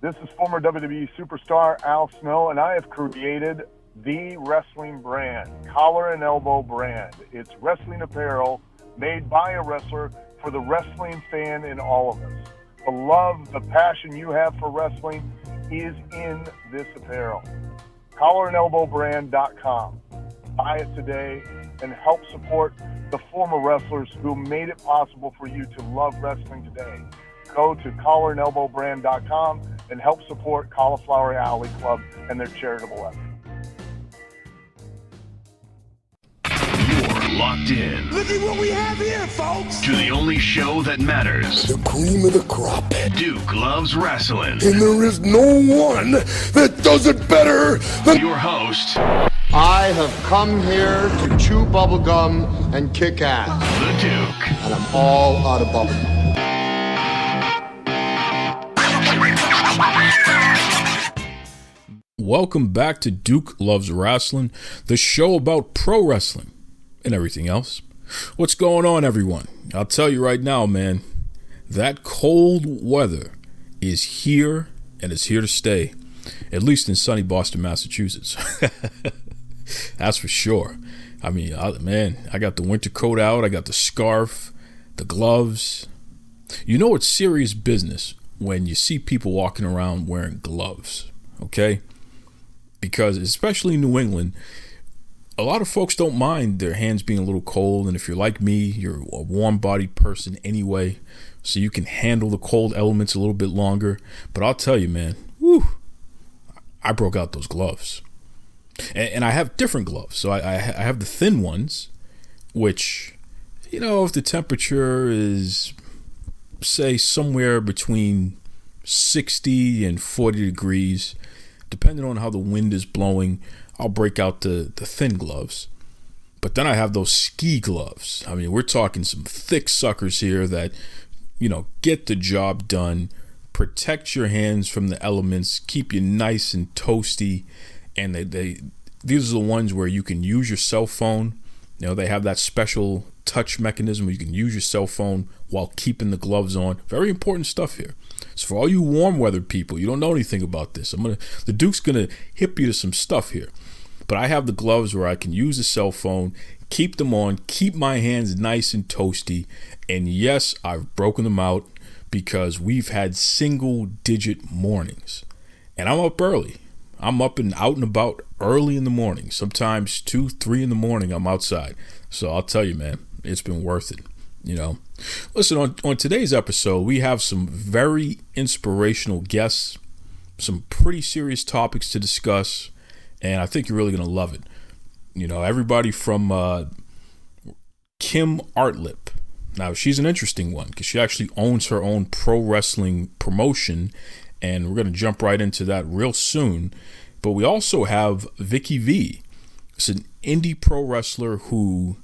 This is former WWE superstar Al Snow, and I have created the wrestling brand, Collar and Elbow brand. It's wrestling apparel made by a wrestler for the wrestling fan in all of us. The love, the passion you have for wrestling is in this apparel. CollarandElbowBrand.com. Buy it today and help support the former wrestlers who made it possible for you to love wrestling today. Go to CollarandElbowBrand.com and help support Cauliflower Alley Club and their charitable effort. You're locked in. Look at what we have here, folks. To the only show that matters. The cream of the crop. Duke loves wrestling. And there is no one that does it better than your host. I have come here to chew bubblegum and kick ass. The Duke. And I'm all out of bubblegum. Welcome back to Duke Loves Wrestling, the show about pro wrestling and everything else. What's going on, everyone? I'll tell you right now, man, that cold weather is here and it's here to stay, at least in sunny Boston, Massachusetts. That's for sure. I mean, I got the winter coat out. I got the scarf, the gloves. You know it's serious business when you see people walking around wearing gloves, okay? Because especially in New England, a lot of folks don't mind their hands being a little cold. And if you're like me, you're a warm-bodied person anyway, so you can handle the cold elements a little bit longer. But I'll tell you, man, I broke out those gloves. And I have different gloves. So I have the thin ones, which, you know, if the temperature is, say, somewhere between 60 and 40 degrees, depending on how the wind is blowing, I'll break out the thin gloves. But then I have those ski gloves. I mean, we're talking some thick suckers here that, you know, get the job done, protect your hands from the elements, keep you nice and toasty. And these are the ones where you can use your cell phone. You know, they have that special touch mechanism where you can use your cell phone while keeping the gloves on. Very important stuff here. So for all you warm weather people, you don't know anything about this. The Duke's gonna hip you to some stuff here. But I have the gloves where I can use the cell phone, keep them on, keep my hands nice and toasty. And yes, I've broken them out because we've had single digit mornings. And I'm up early. I'm up and out and about early in the morning. Sometimes 2, 3 in the morning I'm outside. So I'll tell you, man, it's been worth it. You know, listen, on today's episode, we have some very inspirational guests, some pretty serious topics to discuss, and I think you're really going to love it. You know, everybody from Kim Artlip. Now, she's an interesting one because she actually owns her own pro wrestling promotion, and we're going to jump right into that real soon. But we also have Viki V. It's an indie pro wrestler who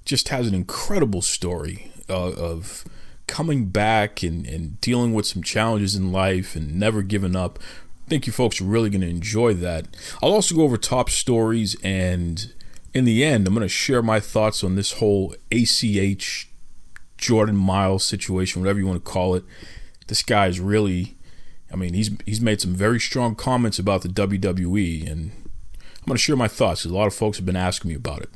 just has an incredible story of coming back and dealing with some challenges in life and never giving up. I think you folks are really going to enjoy that. I'll also go over top stories, and in the end, I'm going to share my thoughts on this whole ACH Jordan Miles situation, whatever you want to call it. This guy is really, I mean, he's made some very strong comments about the WWE, and I'm going to share my thoughts because a lot of folks have been asking me about it.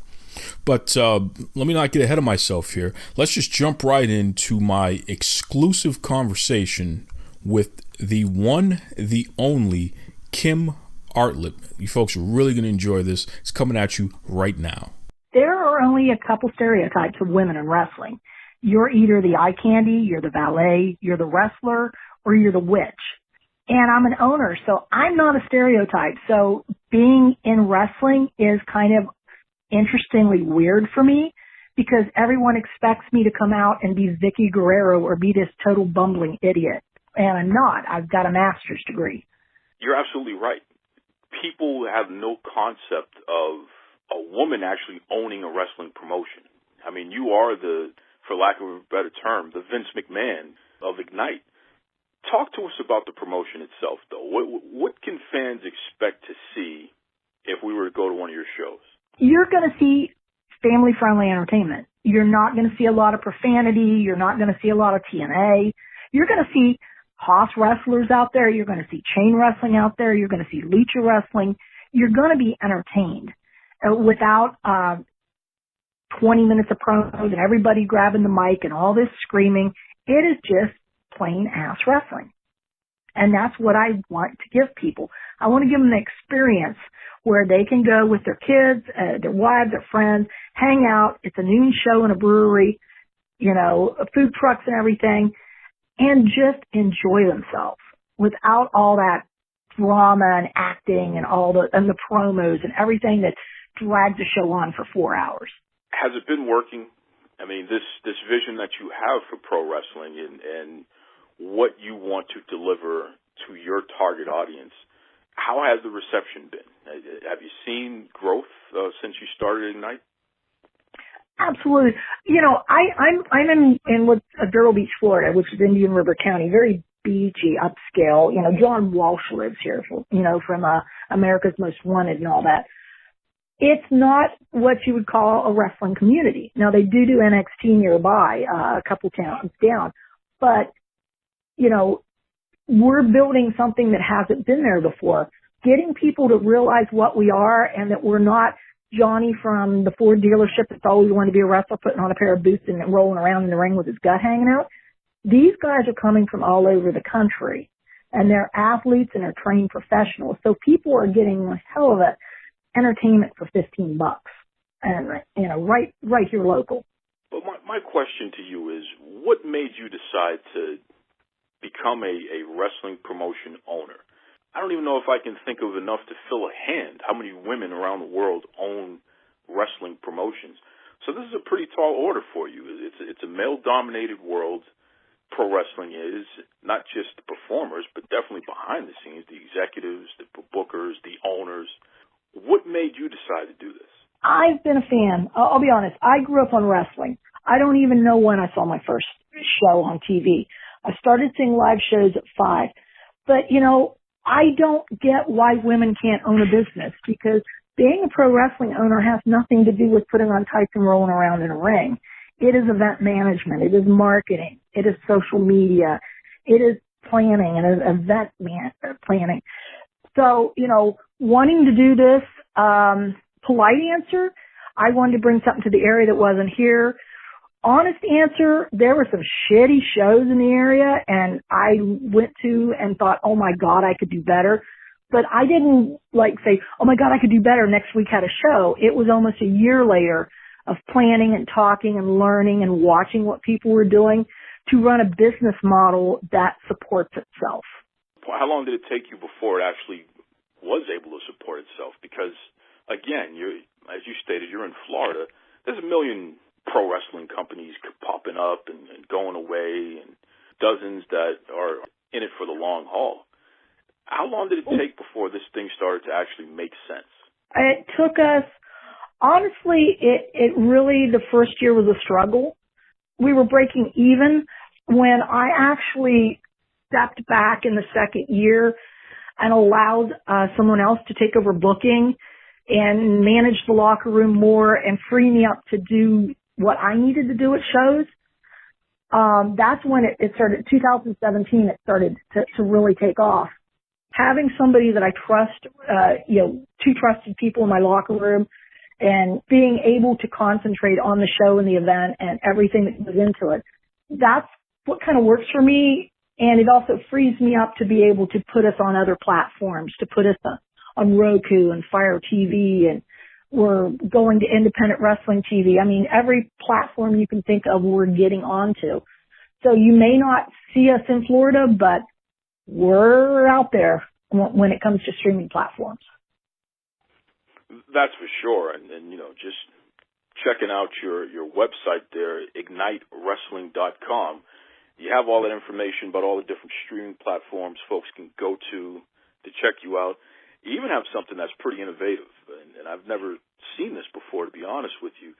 But let me not get ahead of myself here. Let's just jump right into my exclusive conversation with the one, the only Kim Artlip. You folks are really going to enjoy this. It's coming at you right now. There are only a couple stereotypes of women in wrestling. You're either the eye candy, you're the valet, you're the wrestler, or you're the witch. And I'm an owner, so I'm not a stereotype. So being in wrestling is kind of interestingly weird for me because everyone expects me to come out and be Vicky Guerrero or be this total bumbling idiot. And I'm not. I've got a master's degree. You're absolutely right. People have no concept of a woman actually owning a wrestling promotion. I mean, you are for lack of a better term, the Vince McMahon of Ignite. Talk to us about the promotion itself, though. What can fans expect to see if we were to go to one of your shows? You're going to see family-friendly entertainment. You're not going to see a lot of profanity. You're not going to see a lot of TNA. You're going to see Hoss wrestlers out there. You're going to see chain wrestling out there. You're going to see lucha wrestling. You're going to be entertained without 20 minutes of promos and everybody grabbing the mic and all this screaming. It is just plain ass wrestling. And that's what I want to give people. I want to give them the experience where they can go with their kids, their wives, their friends, hang out. It's a noon show in a brewery, food trucks and everything, and just enjoy themselves without all that drama and acting and and the promos and everything that drags the show on for 4 hours. Has it been working? I mean, this vision that you have for pro wrestling and what you want to deliver to your target audience, how has the reception been? Have you seen growth since you started Ignite? Absolutely. I'm in Vero Beach, Florida, which is Indian River County, very beachy, upscale. John Walsh lives here, from America's Most Wanted and all that. It's not what you would call a wrestling community. Now, they do NXT nearby, a couple towns down, but we're building something that hasn't been there before. Getting people to realize what we are and that we're not Johnny from the Ford dealership that's always wanted to be a wrestler, putting on a pair of boots and rolling around in the ring with his gut hanging out. These guys are coming from all over the country, and they're athletes and they're trained professionals. So people are getting a hell of a entertainment for $15, and right here local. But my question to you is, what made you decide to become a wrestling promotion owner? I don't even know if I can think of enough to fill a hand how many women around the world own wrestling promotions. So this is a pretty tall order for you. It's a male-dominated world. Pro wrestling is not just the performers, but definitely behind the scenes, the executives, the bookers, the owners. What made you decide to do this? I've been a fan. I'll be honest. I grew up on wrestling. I don't even know when I saw my first show on TV. I started seeing live shows at 5. But, I don't get why women can't own a business, because being a pro wrestling owner has nothing to do with putting on tights and rolling around in a ring. It is event management. It is marketing. It is social media. It is planning and it is event planning. So, wanting to do this, polite answer, I wanted to bring something to the area that wasn't here. Honest answer, there were some shitty shows in the area, and I went to and thought, oh my God, I could do better. But I didn't say, oh my God, I could do better. Next week had a show. It was almost a year later of planning and talking and learning and watching what people were doing to run a business model that supports itself. How long did it take you before it actually was able to support itself? Because, again, as you stated, you're in Florida. There's a million pro wrestling companies popping up and going away, and dozens that are in it for the long haul. How long did it take before this thing started to actually make sense? It took us, honestly, it really, the first year was a struggle. We were breaking even when I actually stepped back in the second year and allowed someone else to take over booking and manage the locker room more and free me up to do what I needed to do at shows. That's when it started, 2017, it started to really take off. Having somebody that I trust, two trusted people in my locker room, and being able to concentrate on the show and the event and everything that goes into it, that's what kind of works for me. And it also frees me up to be able to put us on other platforms, to put us on Roku and Fire TV, and we're going to independent wrestling TV. I mean, every platform you can think of, we're getting onto. So you may not see us in Florida, but we're out there when it comes to streaming platforms. That's for sure. And just checking out your website there, ignitewrestling.com, you have all that information about all the different streaming platforms folks can go to check you out. You even have something that's pretty innovative, and I've never seen this before, to be honest with you.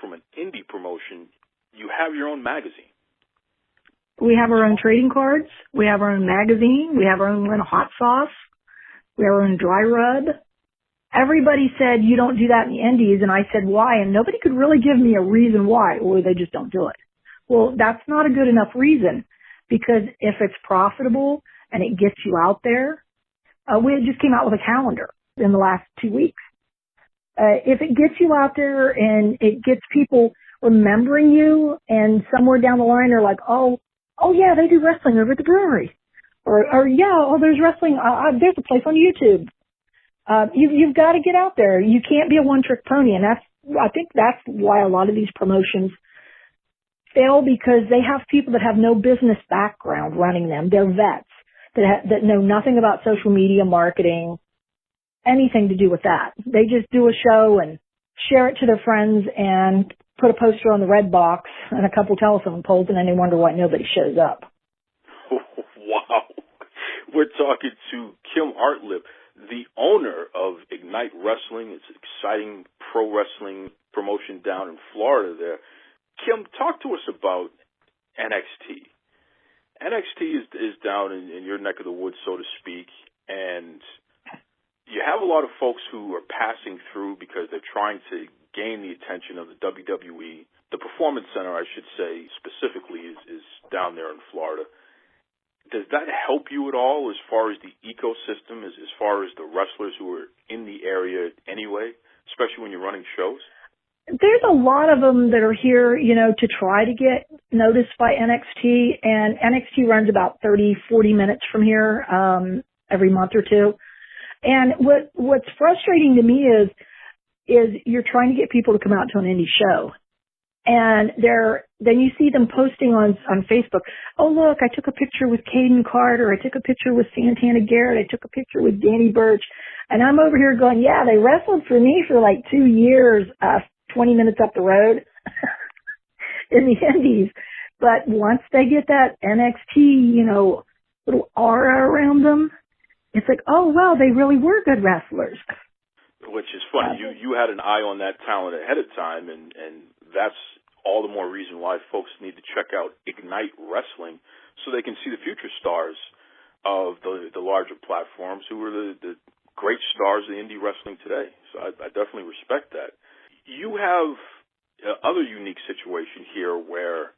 From an indie promotion, you have your own magazine. We have our own trading cards. We have our own magazine. We have our own hot sauce. We have our own dry rub. Everybody said, you don't do that in the indies, and I said, why? And nobody could really give me a reason why, or they just don't do it. Well, that's not a good enough reason. because if it's profitable and it gets you out there, we just came out with a calendar in the last 2 weeks. If it gets you out there and it gets people remembering you, and somewhere down the line they're like, oh yeah, they do wrestling over at the brewery, or yeah, oh, there's wrestling, there's a place on YouTube. You've got to get out there. You can't be a one-trick pony, and I think that's why a lot of these promotions fail, because they have people that have no business background running them. They're vets that know nothing about social media marketing, anything to do with that. They just do a show and share it to their friends and put a poster on the red box and a couple telephone poles, and then they wonder why nobody shows up. Wow. We're talking to Kim Artlip, the owner of Ignite Wrestling. It's an exciting pro wrestling promotion down in Florida there. Kim, talk to us about NXT. NXT is down in your neck of the woods, so to speak, and you have a lot of folks who are passing through because they're trying to gain the attention of the WWE. The Performance Center, I should say, specifically is down there in Florida. Does that help you at all as far as the ecosystem, as far as the wrestlers who are in the area anyway, especially when you're running shows? There's a lot of them that are here, to try to get noticed by NXT, and NXT runs about 30, 40 minutes from here, every month or two. And what's frustrating to me is you're trying to get people to come out to an indie show. And then you see them posting on Facebook, oh look, I took a picture with Caden Carter, I took a picture with Santana Garrett, I took a picture with Danny Burch. And I'm over here going, yeah, they wrestled for me for like 2 years, 20 minutes up the road in the indies. But once they get that NXT, little aura around them, it's like, oh, wow, they really were good wrestlers. Which is funny. You had an eye on that talent ahead of time, and that's all the more reason why folks need to check out Ignite Wrestling so they can see the future stars of the larger platforms who are the great stars of the indie wrestling today. So I definitely respect that. You have other unique situation here where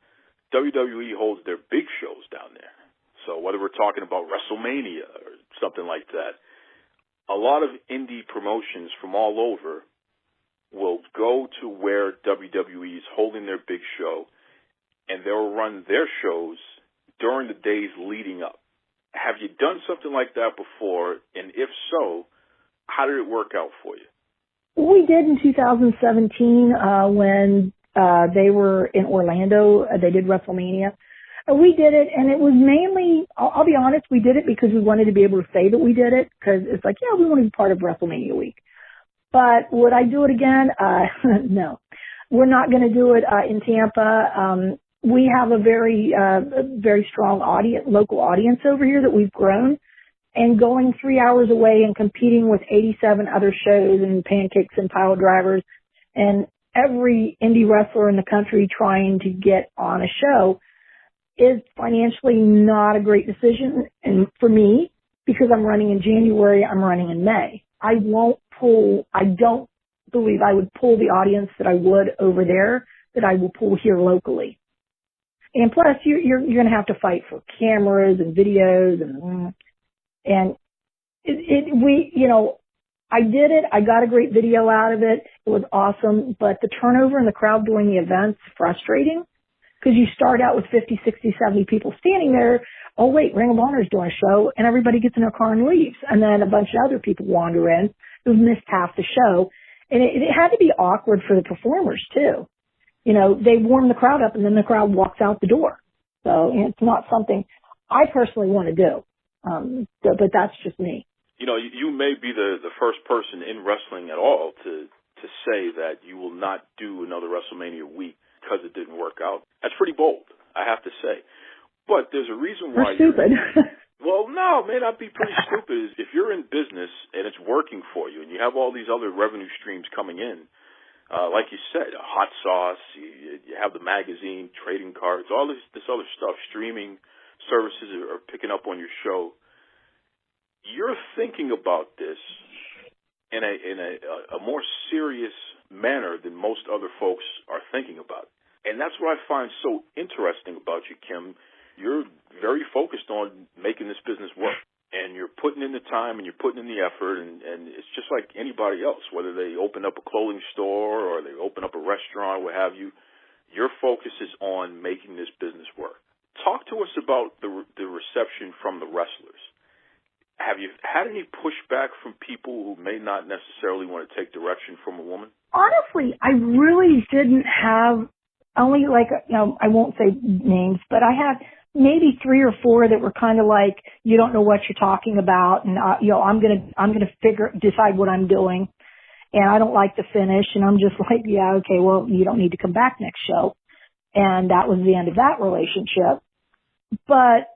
WWE holds their big shows down there. So whether we're talking about WrestleMania or something like that, a lot of indie promotions from all over will go to where WWE is holding their big show, and they'll run their shows during the days leading up. Have you done something like that before? And if so, how did it work out for you? We did in 2017 when they were in Orlando. They did WrestleMania. We did it, and it was mainly, I'll be honest, we did it because we wanted to be able to say that we did it, because it's like, yeah, we want to be part of WrestleMania week. But would I do it again? No. We're not going to do it in Tampa. We have a very strong local audience over here that we've grown. And going 3 hours away and competing with 87 other shows and pancakes and pile drivers and every indie wrestler in the country trying to get on a show is financially not a great decision. And for me, because I'm running in January, I'm running in May. I don't believe I would pull the audience that I would over there that I will pull here locally. And plus, you're going to have to fight for cameras and videos and I did it. I got a great video out of it. It was awesome. But the turnover in the crowd during the event's frustrating, because you start out with 50, 60, 70 people standing there. Oh, wait, Ring of Honor is doing a show, and everybody gets in their car and leaves. And then a bunch of other people wander in who've missed half the show. And it had to be awkward for the performers, too. They warm the crowd up, and then the crowd walks out the door. So it's not something I personally want to do. But that's just me. You may be the first person in wrestling at all to say that you will not do another WrestleMania week because it didn't work out. That's pretty bold, I have to say. But there's a reason why. We're stupid. Well, no, it may not be pretty stupid. If you're in business and it's working for you and you have all these other revenue streams coming in, like you said, a hot sauce, you have the magazine, trading cards, all this other stuff, streaming services are picking up on your show. You're thinking about this in a more serious manner than most other folks are thinking about. And that's what I find so interesting about you, Kim. You're very focused on making this business work. And you're putting in the time and you're putting in the effort, and it's just like anybody else, whether they open up a clothing store or they open up a restaurant, what have you. Your focus is on making this business work. Talk to us about the reception from the wrestlers. Have you had any pushback from people who may not necessarily want to take direction from a woman? Honestly, I really didn't have, only like, I won't say names, but I had maybe 3 or 4 that were kind of like, you don't know what you're talking about, and I'm gonna decide what I'm doing, and I don't like the finish, and I'm just like, yeah, okay, well, you don't need to come back next show, and that was the end of that relationship. But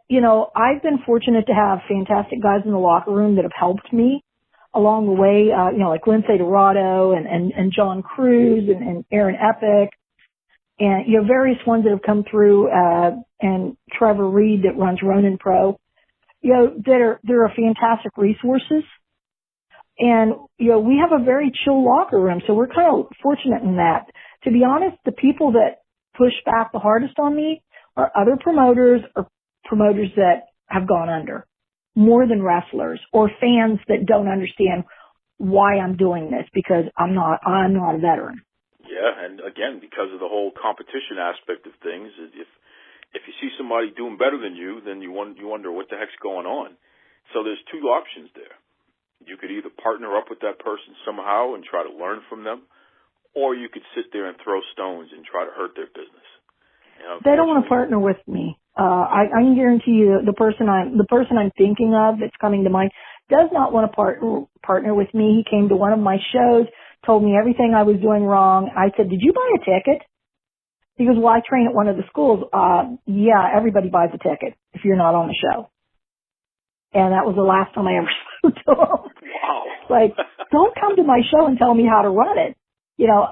I've been fortunate to have fantastic guys in the locker room that have helped me along the way, like Lindsay Dorado and John Cruz and Aaron Epic. And, various ones that have come through, and Trevor Reed that runs Ronin Pro, they're fantastic resources. And, we have a very chill locker room, so we're kind of fortunate in that. To be honest, the people that push back the hardest on me are other promoters or promoters that have gone under, more than wrestlers or fans that don't understand why I'm doing this, because I'm not a veteran. Yeah, and again, because of the whole competition aspect of things, if you see somebody doing better than you, then you wonder what the heck's going on. So there's 2 options there. You could either partner up with that person somehow and try to learn from them, or you could sit there and throw stones and try to hurt their business. They don't want to partner with me. I can guarantee you the person I'm thinking of that's coming to mind does not want to partner with me. He came to one of my shows, told me everything I was doing wrong. I said, "Did you buy a ticket?" He goes, "Well, I train at one of the schools." Yeah, everybody buys a ticket if you're not on the show. And that was the last time I ever spoke to him. Wow. Like, don't come to my show and tell me how to run it. Yeah,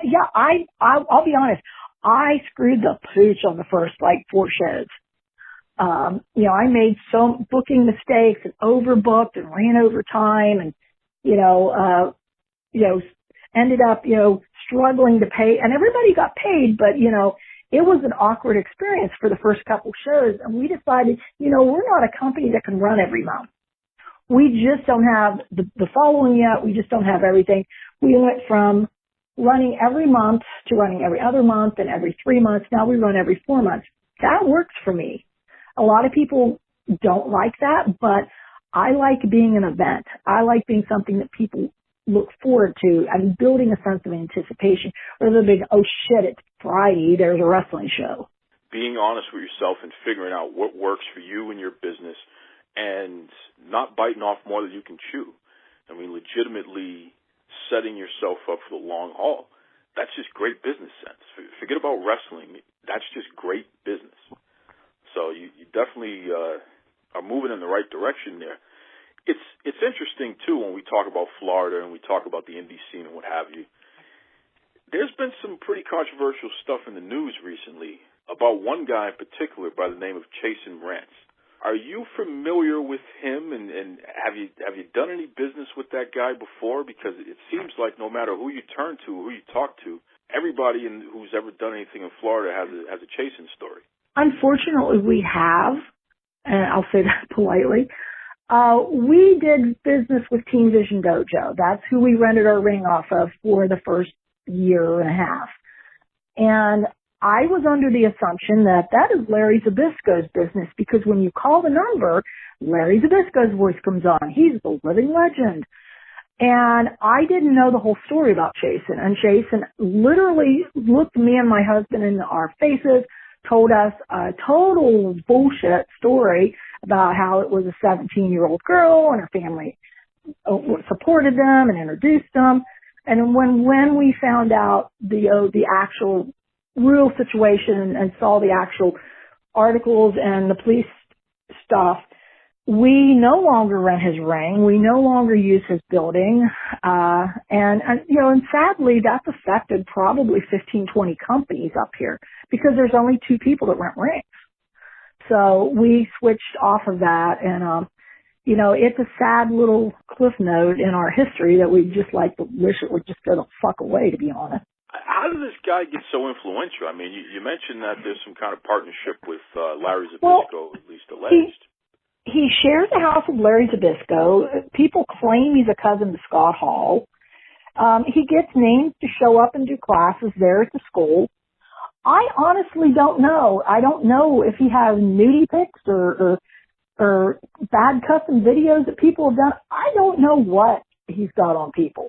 I'll be honest. I screwed the pooch on the first 4 shows. I made some booking mistakes and overbooked and ran over time and, ended up, struggling to pay, and everybody got paid, but, it was an awkward experience for the first couple shows. And we decided, we're not a company that can run every month. We just don't have the following yet. We just don't have everything. We went from running every month to running every other month and every 3 months. Now we run every 4 months. That works for me. A lot of people don't like that, but I like being an event. I like being something that people look forward to and building a sense of anticipation rather than, oh shit, it's Friday, there's a wrestling show. Being honest with yourself and figuring out what works for you and your business and not biting off more than you can chew. I mean, legitimately setting yourself up for the long haul. That's just great business sense. Forget about wrestling. That's just great business. So you definitely are moving in the right direction there. It's interesting, too, when we talk about Florida and we talk about the indie scene and what have you. There's been some pretty controversial stuff in the news recently about one guy in particular by the name of Chasen Rance. Are you familiar with him, and have you done any business with that guy before? Because it seems like no matter who you turn to, who you talk to, everybody who's ever done anything in Florida has a Chasen story. Unfortunately, we have, and I'll say that politely. We did business with Team Vision Dojo. That's who we rented our ring off of for the first year and a half. And I was under the assumption that is Larry Zbyszko's business, because when you call the number, Larry Zbyszko's voice comes on. He's the living legend. And I didn't know the whole story about Chasen. And Chasen literally looked me and my husband in our faces, told us a total bullshit story about how it was a 17-year-old girl and her family supported them and introduced them. And when we found out the actual real situation and saw the actual articles and the police stuff, we no longer rent his ring. We no longer use his building. And sadly, that's affected probably 15, 20 companies up here because there's only 2 people that rent rings. So we switched off of that, and, it's a sad little cliff note in our history that we just wish it would just go the fuck away, to be honest. How did this guy get so influential? I mean, you mentioned that there's some kind of partnership with Larry Zbyszko, at least alleged. He shares a house with Larry Zbyszko. People claim he's a cousin to Scott Hall. He gets named to show up and do classes there at the school. I honestly don't know. I don't know if he has nudie pics or bad custom videos that people have done. I don't know what he's got on people.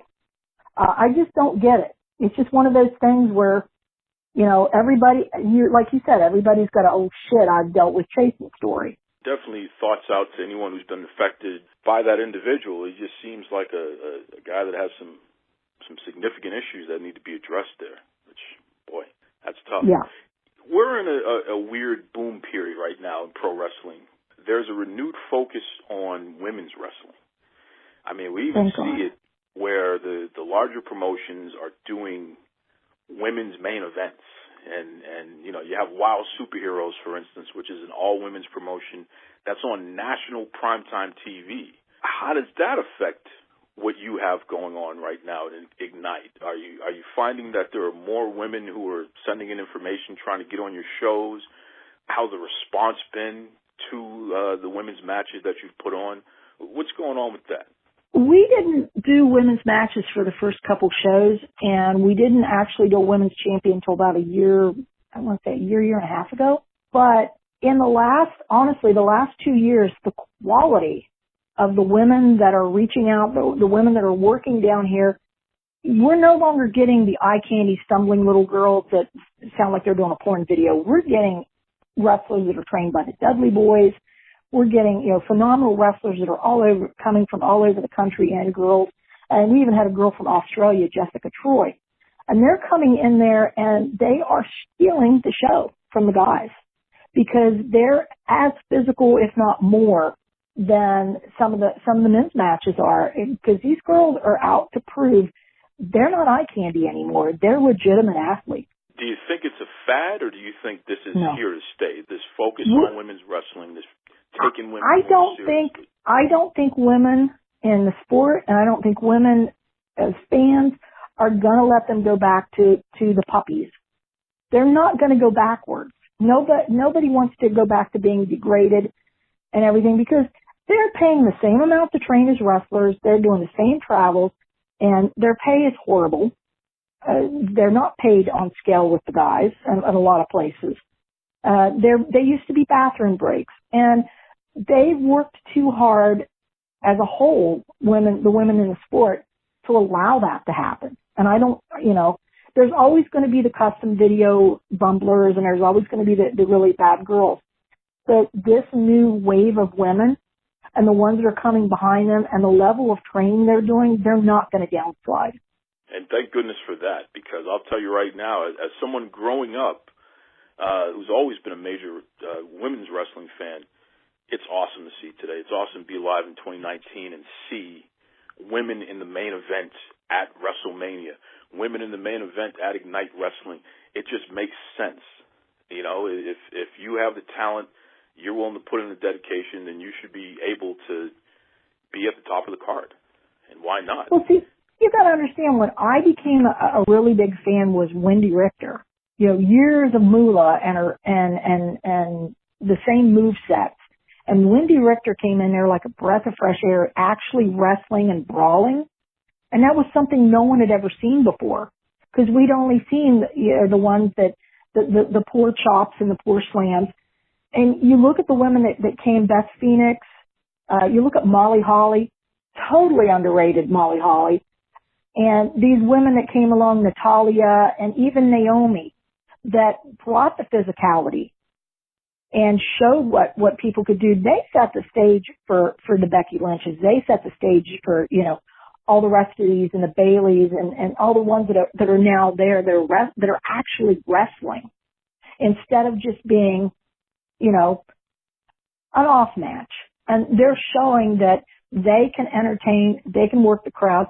I just don't get it. It's just one of those things where, you know, everybody, like you said, everybody's got a, oh shit, I've dealt with chasing story. Definitely thoughts out to anyone who's been affected by that individual. He just seems like a guy that has some significant issues that need to be addressed there, which, boy, that's tough. Yeah. We're in a weird boom period right now in pro wrestling. There's a renewed focus on women's wrestling. I mean, we even see it where the larger promotions are doing women's main events. And you know, you have Wild Superheroes, for instance, which is an all-women's promotion that's on national primetime TV. How does that affect what you have going on right now at Ignite? Are you finding that there are more women who are sending in information, trying to get on your shows? How's the response been to the women's matches that you've put on? What's going on with that? We didn't do women's matches for the first couple shows, and we didn't actually do a women's champion until about a year, I want to say a year and a half ago. But in the last 2 years, the quality of the women that are reaching out, the women that are working down here, we're no longer getting the eye candy stumbling little girls that sound like they're doing a porn video. We're getting wrestlers that are trained by the Dudley Boys. We're getting, you know, phenomenal wrestlers that are coming from all over the country, and girls. And we even had a girl from Australia, Jessica Troy. And they're coming in there and they are stealing the show from the guys because they're as physical, if not more, than some of the men's matches are. Because these girls are out to prove they're not eye candy anymore. They're legitimate athletes. Do you think it's a fad, or do you think this is here to stay? This focus on women's wrestling, this taking women more seriously? I don't think women in the sport, and I don't think women as fans are going to let them go back to the puppies. They're not going to go backwards. Nobody wants to go back to being degraded and everything because they're paying the same amount to train as wrestlers. They're doing the same travels, and their pay is horrible. They're not paid on scale with the guys in a lot of places. They used to be bathroom breaks, and they've worked too hard as a whole, the women in the sport, to allow that to happen. And I don't, you know, there's always going to be the custom video bumblers, and there's always going to be the really bad girls. But this new wave of women and the ones that are coming behind them and the level of training they're doing, they're not going to downslide. And thank goodness for that, because I'll tell you right now, as someone growing up who's always been a major women's wrestling fan, it's awesome to see today. It's awesome to be alive in 2019 and see women in the main event at WrestleMania, women in the main event at Ignite Wrestling. It just makes sense. You know, if you have the talent, you're willing to put in the dedication, then you should be able to be at the top of the card. And why not? Well, see, you got to understand, when I became a really big fan was Wendy Richter. You know, years of Moolah and the same move sets. And Wendy Richter came in there like a breath of fresh air, actually wrestling and brawling. And that was something no one had ever seen before. Because we'd only seen the ones that, the poor chops and the poor slams. And you look at the women that came, Beth Phoenix, you look at Molly Holly, totally underrated Molly Holly. And these women that came along, Natalia and even Naomi, that brought the physicality and showed what people could do. They set the stage for the Becky Lynches. They set the stage for, you know, all the rest of these and the Baileys and all the ones that are now there that are actually wrestling instead of just being, you know, an off match. And they're showing that they can entertain, they can work the crowd.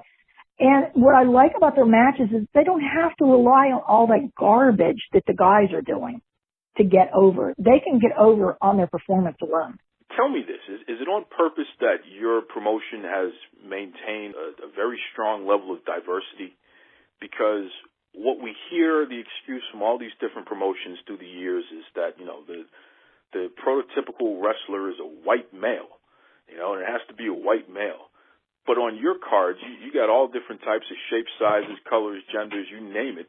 And what I like about their matches is they don't have to rely on all that garbage that the guys are doing to get over. They can get over on their performance alone. Tell me this. Is it on purpose that your promotion has maintained a very strong level of diversity? Because what we hear, the excuse from all these different promotions through the years is that, the prototypical wrestler is a white male, and it has to be a white male. But on your cards, you got all different types of shapes, sizes, colors, genders, you name it.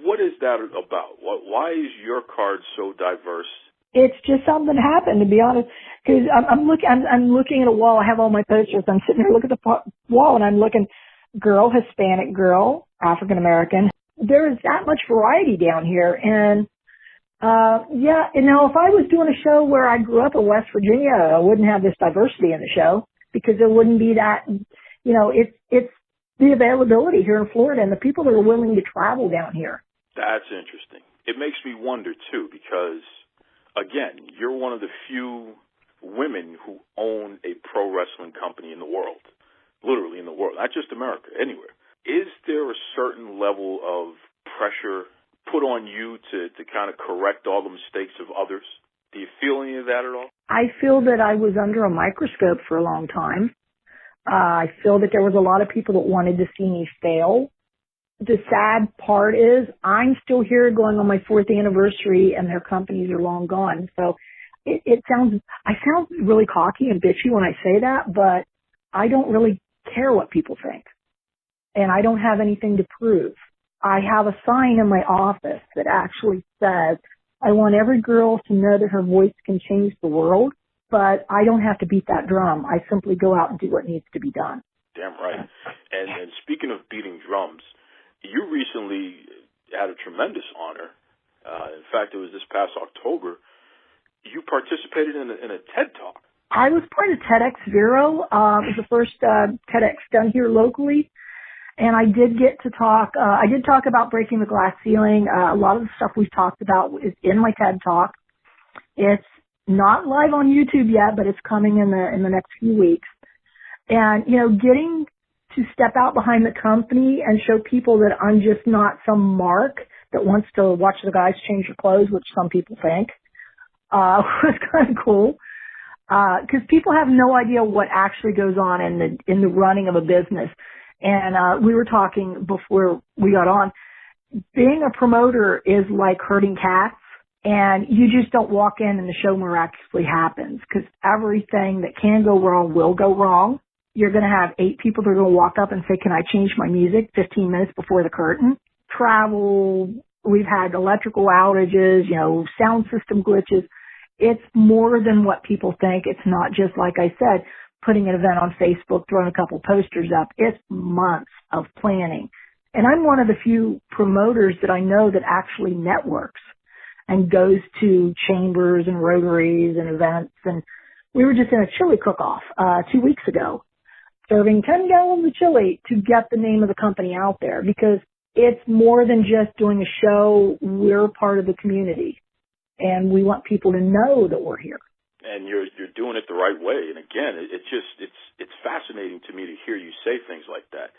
What is that about? Why is your card so diverse? It's just something that happened, to be honest. Because I'm looking at a wall. I have all my posters. I'm sitting here looking at the wall, and I'm looking, girl, Hispanic girl, African American. There is that much variety down here, and if I was doing a show where I grew up in West Virginia, I wouldn't have this diversity in the show because there wouldn't be that. It's the availability here in Florida and the people that are willing to travel down here. That's interesting. It makes me wonder too, because again, you're one of the few women who own a pro wrestling company in the world, literally in the world, not just America, anywhere. Is there a certain level of pressure put on you to kind of correct all the mistakes of others? Do you feel any of that at all? I feel that I was under a microscope for a long time. I feel that there was a lot of people that wanted to see me fail. The sad part is I'm still here going on my 4th anniversary and their companies are long gone. So I sound really cocky and bitchy when I say that, but I don't really care what people think. And I don't have anything to prove. I have a sign in my office that actually says, I want every girl to know that her voice can change the world, but I don't have to beat that drum. I simply go out and do what needs to be done. Damn right. And speaking of beating drums, you recently had a tremendous honor. In fact, it was this past October. You participated in a TED Talk. I was part of TEDx Vero. It was the first TEDx done here locally. And I did get to talk, I did talk about breaking the glass ceiling. A lot of the stuff we've talked about is in my TED Talk. It's not live on YouTube yet, but it's coming in the next few weeks. And, getting to step out behind the company and show people that I'm just not some mark that wants to watch the guys change their clothes, which some people think, was kind of cool. Cause people have no idea what actually goes on in the running of a business. And we were talking before we got on, being a promoter is like herding cats, and you just don't walk in and the show miraculously happens, because everything that can go wrong will go wrong. You're going to have 8 people that are going to walk up and say, can I change my music 15 minutes before the curtain? Travel, we've had electrical outages, sound system glitches. It's more than what people think. It's not just, like I said, putting an event on Facebook, throwing a couple posters up. It's months of planning. And I'm one of the few promoters that I know that actually networks and goes to chambers and rotaries and events. And we were just in a chili cook-off 2 weeks ago, serving 10 gallons of chili to get the name of the company out there, because it's more than just doing a show. We're part of the community, and we want people to know that we're here. And you're doing it the right way. And again, it's fascinating to me to hear you say things like that.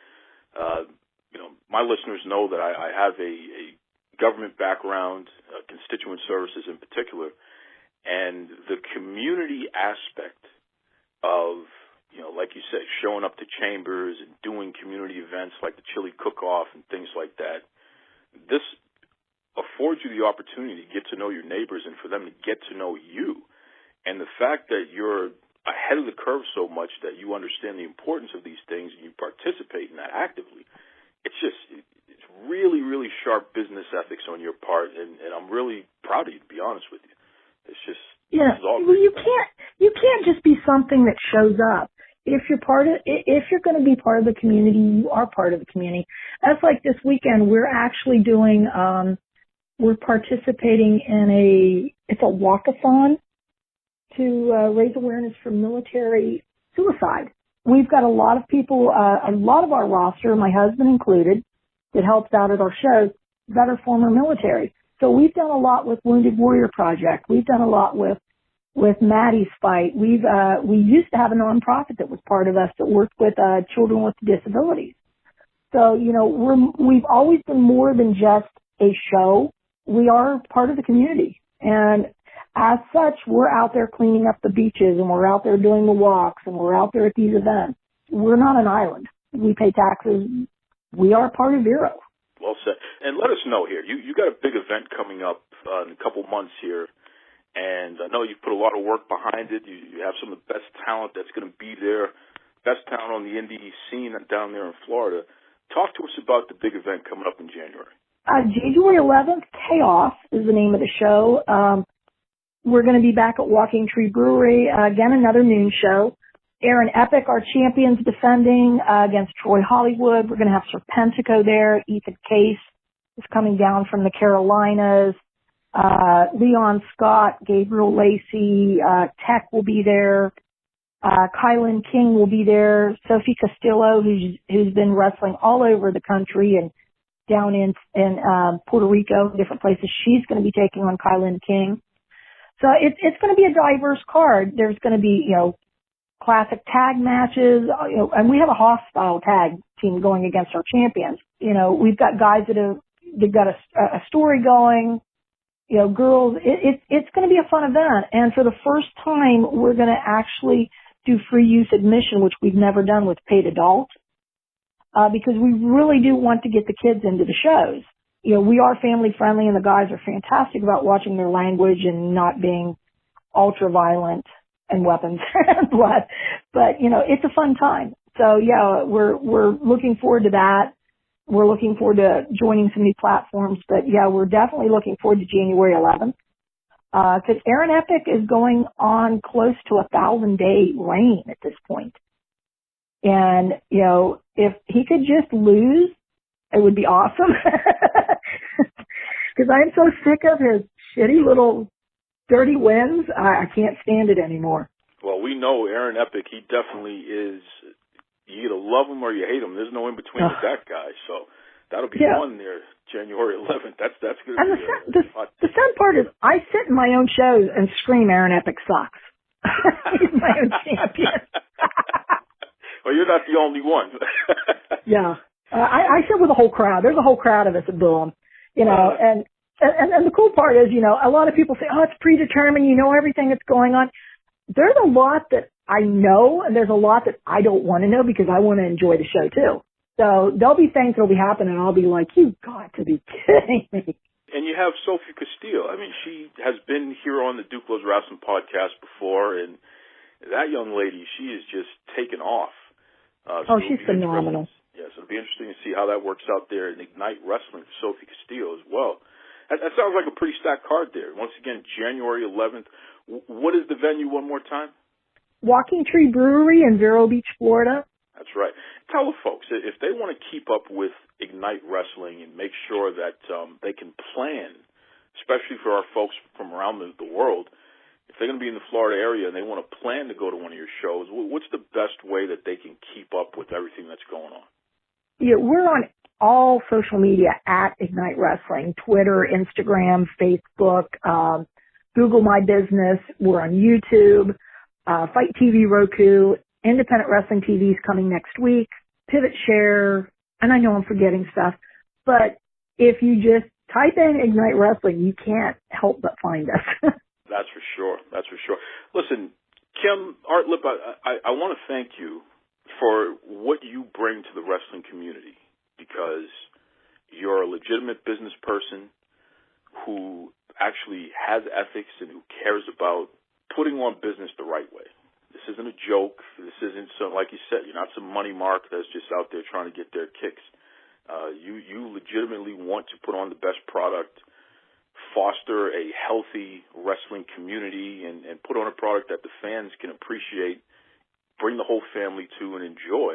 My listeners know that I have a government background, constituent services in particular, and the community aspect of, like you said, showing up to chambers and doing community events like the chili cook-off and things like that. This affords you the opportunity to get to know your neighbors and for them to get to know you. And the fact that you're ahead of the curve so much that you understand the importance of these things and you participate in that actively, it's really, really sharp business ethics on your part, and I'm really proud of you, to be honest with you. It's just, well, you can't just be something that shows up. If you're going to be part of the community, you are part of the community. That's like this weekend, we're actually doing, we're participating in it's a walkathon to raise awareness for military suicide. We've got a lot of people, a lot of our roster, my husband included, that helps out at our shows that are former military. So we've done a lot with Wounded Warrior Project. We've done a lot with Maddie's Fight. We used to have a nonprofit that was part of us that worked with children with disabilities. So, we've always been more than just a show. We are part of the community. And as such, we're out there cleaning up the beaches, and we're out there doing the walks, and we're out there at these events. We're not an island. We pay taxes. We are part of Vero. Well said. And let us know here. You got a big event coming up in a couple months here, and I know you've put a lot of work behind it. You have some of the best talent that's going to be there, best talent on the indie scene down there in Florida. Talk to us about the big event coming up in January. January 11th, Chaos is the name of the show. We're going to be back at Walking Tree Brewery. Again, another noon show. Aaron Epic, our champions, defending against Troy Hollywood. We're going to have Serpentico there. Ethan Case is coming down from the Carolinas. Leon Scott, Gabriel Lacey, Tech will be there. Kylan King will be there. Sophie Castillo, who's been wrestling all over the country and down in Puerto Rico, different places. She's going to be taking on Kylan King. So it's going to be a diverse card. There's going to be, classic tag matches, and we have a hostile tag team going against our champions. We've got guys they've got a story going, girls. It's going to be a fun event. And for the first time, we're going to actually do free use admission, which we've never done with paid adult, because we really do want to get the kids into the shows. We are family friendly, and the guys are fantastic about watching their language and not being ultra violent and weapons and blood. But, it's a fun time. So yeah, we're looking forward to that. We're looking forward to joining some new platforms, but yeah, we're definitely looking forward to January 11th. Cause Aaron Epic is going on close to 1,000-day reign at this point. And, if he could just lose, it would be awesome. Cause I'm so sick of his shitty little dirty wins. I can't stand it anymore. Well, we know Aaron Epic, he definitely is, you either love him or you hate him. There's no in between with that guy. So that'll be fun there, January 11th. That's going to be the sad part is I sit in my own shows and scream Aaron Epic sucks. He's my own champion. Well, you're not the only one. Yeah. I sit with a whole crowd. There's a whole crowd of us at Boom, and the cool part is, a lot of people say, oh, it's predetermined, everything that's going on. There's a lot that I know, and there's a lot that I don't want to know because I want to enjoy the show too. So there'll be things that'll be happening, and I'll be like, you got to be kidding me. And you have Sophie Castillo. I mean, she has been here on the Duke Loves Wrestling podcast before, and that young lady, she is just taken off. She's phenomenal. Yes, it'll be interesting to see how that works out there in Ignite Wrestling for Sophie Castillo as well. That sounds like a pretty stacked card there. Once again, January 11th. What is the venue one more time? Walking Tree Brewery in Vero Beach, Florida. That's right. Tell the folks, if they want to keep up with Ignite Wrestling and make sure that they can plan, especially for our folks from around the world, if they're going to be in the Florida area and they want to plan to go to one of your shows, what's the best way that they can keep up with everything that's going on? Yeah, we're on all social media at Ignite Wrestling, Twitter, Instagram, Facebook, Google My Business. We're on YouTube, Fight TV, Roku, Independent Wrestling TV is coming next week, Pivot Share, and I know I'm forgetting stuff, but if you just type in Ignite Wrestling, you can't help but find us. That's for sure. That's for sure. Listen, Kim Artlip, I want to thank you for what you bring to the wrestling community, because you're a legitimate business person who actually has ethics and who cares about putting on business the right way. This isn't a joke. This isn't some, like you said, you're not some money mark that's just out there trying to get their kicks. You legitimately want to put on the best product, foster a healthy wrestling community, and put on a product that the fans can appreciate, bring the whole family to and enjoy.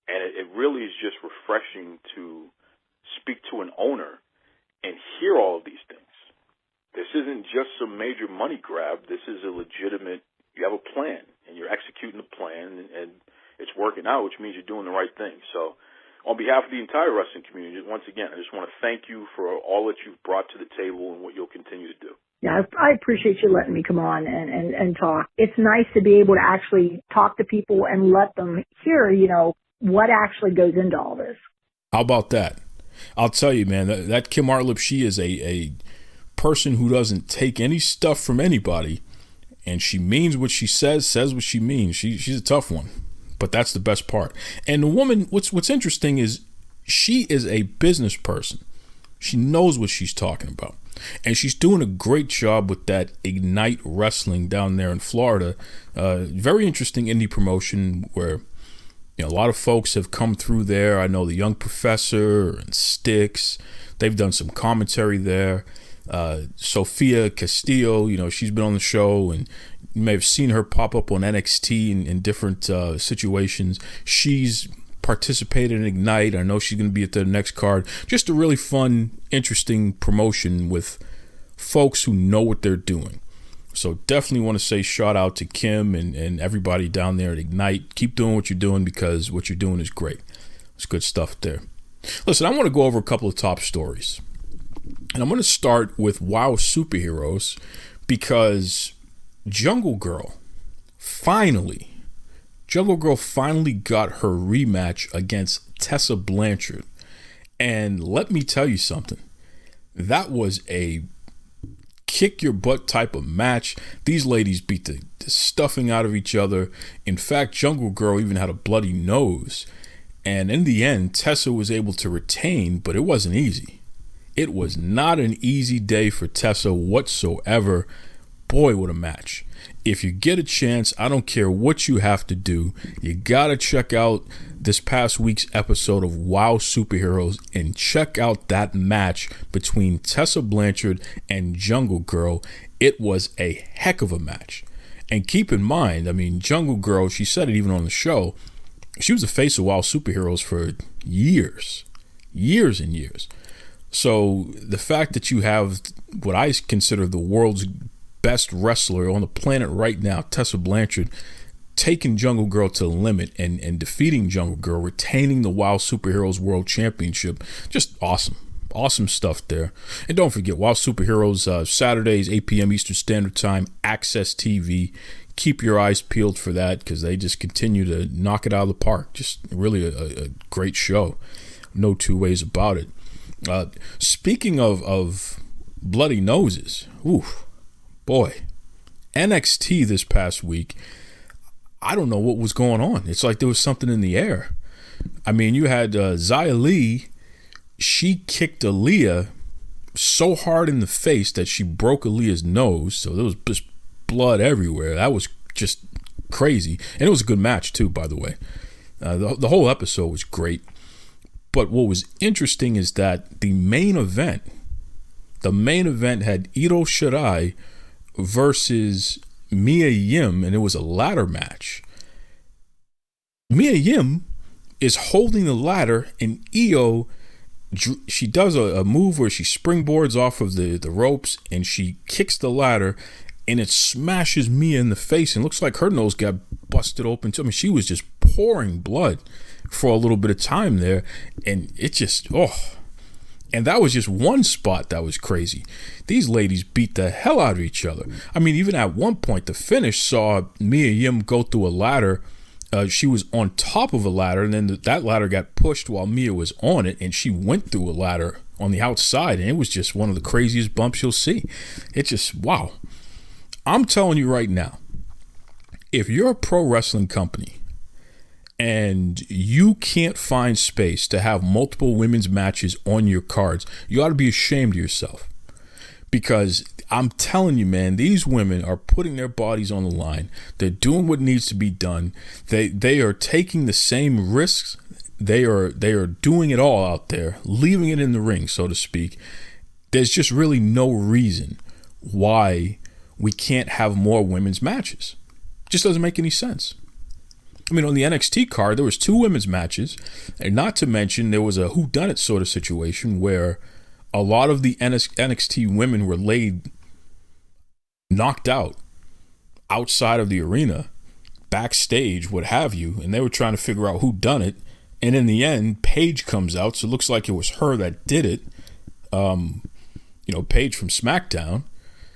And it really is just refreshing to speak to an owner and hear all of these things. This isn't just some major money grab. This is a legitimate, you have a plan, and you're executing the plan, and it's working out, which means you're doing the right thing. So on behalf of the entire wrestling community, once again, I just want to thank you for all that you've brought to the table and what you'll continue to do. Yeah, I appreciate you letting me come on and talk. It's nice to be able to actually talk to people and let them hear, what actually goes into all this. How about that? I'll tell you, man, that Kim Artlip, she is a person who doesn't take any stuff from anybody, and she means what she says what she means. She's a tough one, but that's the best part. And the woman, what's interesting is she is a business person. She knows what she's talking about. And she's doing a great job with that Ignite Wrestling down there in Florida. Very interesting indie promotion where a lot of folks have come through there. I know the Young Professor and Styx. They've done some commentary there. Sophia Castillo, she's been on the show, and you may have seen her pop up on NXT in different situations. She's participated in Ignite. I know she's going to be at the next card. Just a really fun, interesting promotion with folks who know what they're doing. So definitely want to say shout out to Kim and everybody down there at Ignite. Keep doing what you're doing, because what you're doing is great. It's good stuff there. Listen, I want to go over a couple of top stories. And I'm going to start with WoW Superheroes, because Jungle Girl finally got her rematch against Tessa Blanchard. And let me tell you something. That was a kick your butt type of match. These ladies beat the stuffing out of each other. In fact, Jungle Girl even had a bloody nose. And in the end, Tessa was able to retain, but it wasn't easy. It was not an easy day for Tessa whatsoever. Boy, what a match. If you get a chance, I don't care what you have to do, you gotta check out this past week's episode of WoW Superheroes and check out that match between Tessa Blanchard and Jungle Girl. It was a heck of a match. And keep in mind, Jungle Girl, she said it even on the show, she was the face of WoW Superheroes for years and years. So the fact that you have what I consider the world's best wrestler on the planet right now, Tessa Blanchard, taking Jungle Girl to the limit and defeating Jungle Girl, retaining the WoW Superheroes World Championship. Just awesome stuff there. And don't forget, WoW Superheroes, Saturdays 8 p.m. Eastern Standard Time, Access TV. Keep your eyes peeled for that, because they just continue to knock it out of the park. Just really a great show, no two ways about it. Speaking of bloody noses, boy, NXT this past week, I don't know what was going on. It's like there was something in the air. You had Xia Li. She kicked Aaliyah so hard in the face that she broke Aaliyah's nose. So there was just blood everywhere. That was just crazy. And it was a good match too, by the way. The whole episode was great. But what was interesting is that the main event had Ito Shirai versus Mia Yim, and it was a ladder match. Mia Yim is holding the ladder, and Io, she does a move where she springboards off of the ropes, and she kicks the ladder, and it smashes Mia in the face, and looks like her nose got busted open too. She was just pouring blood for a little bit of time there, and it just, and that was just one spot that was crazy. These ladies beat the hell out of each other. Even at one point, the finish saw Mia Yim go through a ladder. She was on top of a ladder, and then that ladder got pushed while Mia was on it, and she went through a ladder on the outside, and it was just one of the craziest bumps you'll see. It's just, wow. I'm telling you right now, if you're a pro wrestling company and you can't find space to have multiple women's matches on your cards, you ought to be ashamed of yourself. Because I'm telling you, man, these women are putting their bodies on the line. They're doing what needs to be done. They are taking the same risks. They are doing it all out there, leaving it in the ring, so to speak. There's just really no reason why we can't have more women's matches. It just doesn't make any sense. On the NXT card, there was 2 women's matches, and not to mention there was a whodunit sort of situation where a lot of the NXT women were knocked out outside of the arena, backstage, what have you, and they were trying to figure out who done it. And in the end, Paige comes out, so it looks like it was her that did it. Paige from SmackDown.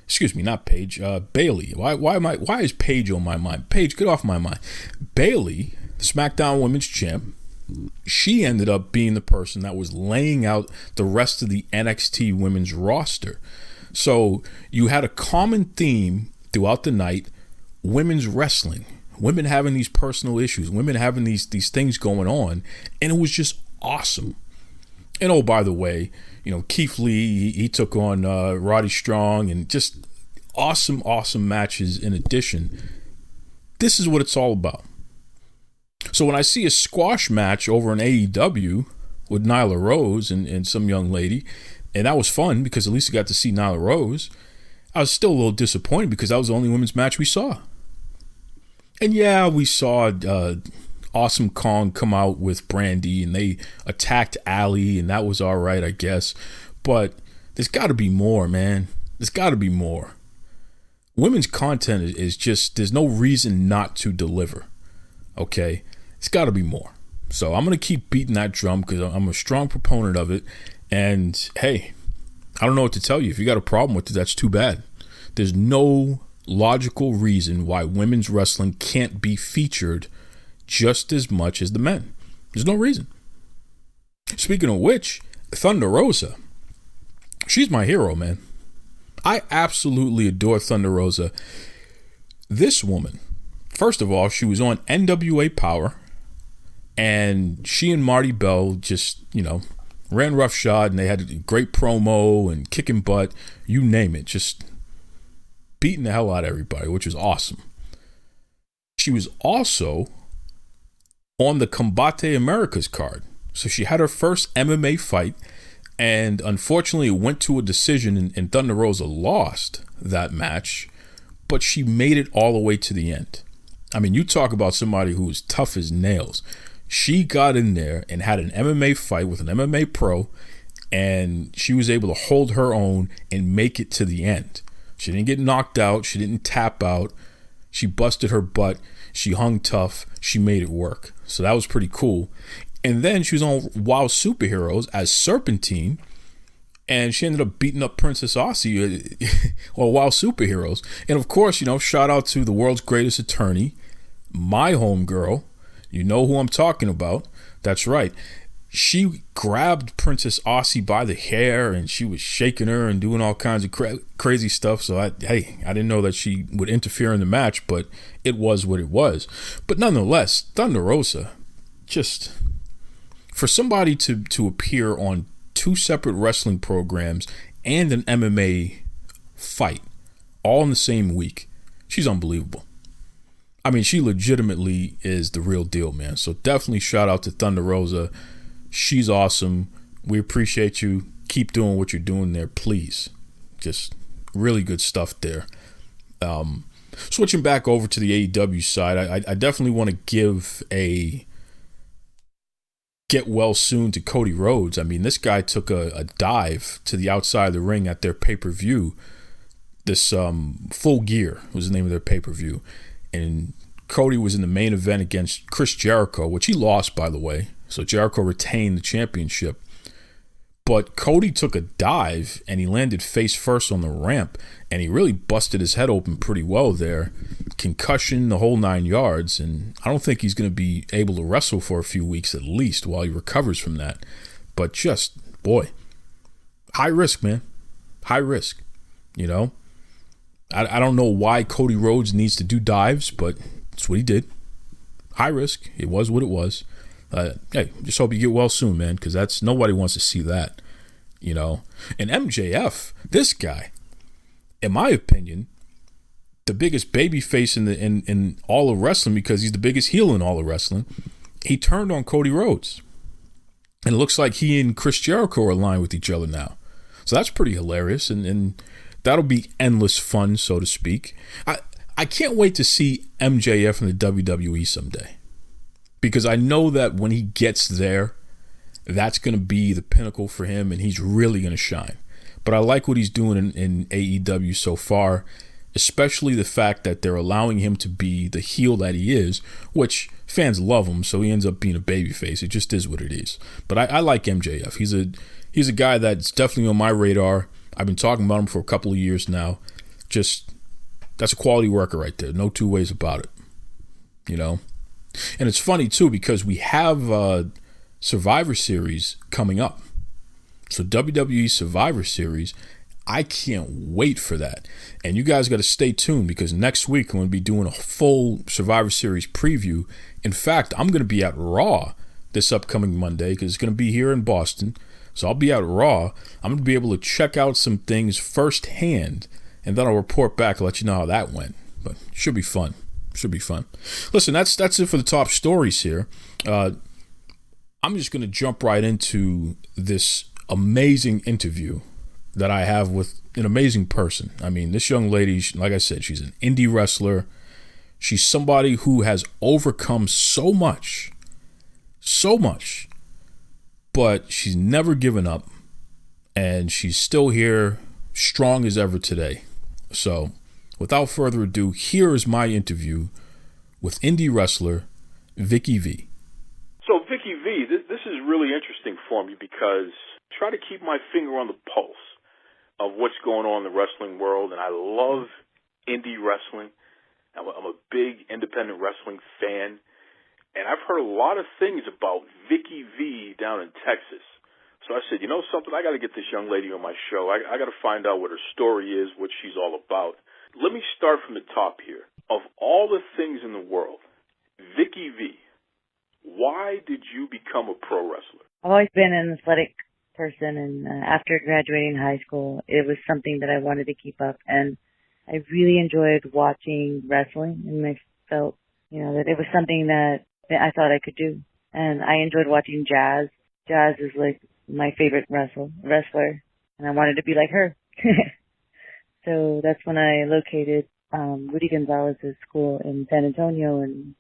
Excuse me, not Paige. Bayley. Why is Paige on my mind? Paige, get off my mind. Bayley, the SmackDown Women's Champ, she ended up being the person that was laying out the rest of the NXT Women's roster. So you had a common theme throughout the night: women's wrestling, women having these personal issues, women having these things going on, and it was just awesome. And oh, by the way, Keith Lee, he took on Roddy Strong, and just awesome matches in addition. This is what it's all about. So when I see a squash match over in AEW with Nyla Rose and some young lady, and that was fun because at least I got to see Nyla Rose, I was still a little disappointed because that was the only women's match we saw. And yeah, we saw Awesome Kong come out with Brandy, and they attacked Allie, and that was all right, I guess. But there's got to be more, man. There's got to be more. Women's content is just, there's no reason not to deliver. Okay? It's got to be more. So I'm going to keep beating that drum because I'm a strong proponent of it. And hey, I don't know what to tell you. If you got a problem with it, that's too bad. There's no logical reason why women's wrestling can't be featured just as much as the men. There's no reason. Speaking of which, Thunder Rosa, she's my hero, man. I absolutely adore Thunder Rosa. This woman, first of all, she was on NWA Power, and she and Marty Bell just, ran roughshod, and they had a great promo and kicking butt, you name it, just beating the hell out of everybody, which was awesome. She was also on the Combate Americas card. So she had her first MMA fight, and unfortunately it went to a decision, and Thunder Rosa lost that match, but she made it all the way to the end. I mean, you talk about somebody who was tough as nails. She got in there and had an MMA fight with an MMA pro, and she was able to hold her own and make it to the end. She didn't get knocked out. She didn't tap out. She busted her butt. She hung tough. She made it work. So that was pretty cool. And then she was on Wild Superheroes as Serpentine, and she ended up beating up Princess Aussie or Wild Superheroes. And of course, shout out to the world's greatest attorney, my homegirl. You know who I'm talking about. That's right. She grabbed Princess Aussie by the hair, and she was shaking her and doing all kinds of crazy stuff. So I didn't know that she would interfere in the match, but it was what it was. But nonetheless, Thunder Rosa, just for somebody to appear on two separate wrestling programs and an MMA fight all in the same week, she's unbelievable. I mean, she legitimately is the real deal, man. So definitely shout out to Thunder Rosa. She's awesome. We appreciate you. Keep doing what you're doing there, please. Just really good stuff there. Switching back over to the AEW side, I definitely want to give a get well soon to Cody Rhodes. I mean, this guy took a dive to the outside of the ring at their pay-per-view. This Full Gear was the name of their pay-per-view. And Cody was in the main event against Chris Jericho, which he lost, by the way. So Jericho retained the championship. But Cody took a dive, and he landed face first on the ramp, and he really busted his head open pretty well there. Concussion, the whole 9 yards, and I don't think he's going to be able to wrestle for a few weeks at least while he recovers from that. But just, boy, high risk, man. High risk, I don't know why Cody Rhodes needs to do dives, but it's what he did. High risk. It was what it was. Hey, just hope you get well soon, man, because nobody wants to see that, And MJF, this guy, in my opinion, the biggest baby face in all of wrestling, because he's the biggest heel in all of wrestling, he turned on Cody Rhodes. And it looks like he and Chris Jericho are aligned with each other now. So that's pretty hilarious, and that'll be endless fun, so to speak. I can't wait to see MJF in the WWE someday, because I know that when he gets there, that's going to be the pinnacle for him, and he's really going to shine. But I like what he's doing in AEW so far, especially the fact that they're allowing him to be the heel that he is, which fans love him, so he ends up being a babyface. It just is what it is. But I like MJF. He's a guy that's definitely on my radar. I've been talking about him for a couple of years now. Just, that's a quality worker right there. No two ways about it. And it's funny, too, because we have Survivor Series coming up. So WWE Survivor Series, I can't wait for that. And you guys got to stay tuned, because next week I'm going to be doing a full Survivor Series preview. In fact, I'm going to be at Raw this upcoming Monday, because it's going to be here in Boston. So I'll be at Raw. I'm going to be able to check out some things firsthand, and then I'll report back and let you know how that went. But should be fun. Should be fun. Listen, that's it for the top stories here. I'm just going to jump right into this amazing interview that I have with an amazing person. I mean, this young lady, like I said, she's an indie wrestler. She's somebody who has overcome so much, but she's never given up, and she's still here, strong as ever today. So, without further ado, here is my interview with indie wrestler Viki V. So, Viki V, this is really interesting for me because I try to keep my finger on the pulse of what's going on in the wrestling world, and I love indie wrestling. I'm a big independent wrestling fan, and I've heard a lot of things about Viki V down in Texas. So I said, you know something, I got to get this young lady on my show. I got to find out what her story is, what she's all about. Let me start from the top here. Of all the things in the world, Viki V, why did you become a pro wrestler? I've always been an athletic person, and after graduating high school, it was something that I wanted to keep up, and I really enjoyed watching wrestling, and I felt, that it was something that I thought I could do, and I enjoyed watching Jazz. Jazz is like my favorite wrestler, and I wanted to be like her. So that's when I located Rudy Gonzalez's school in San Antonio and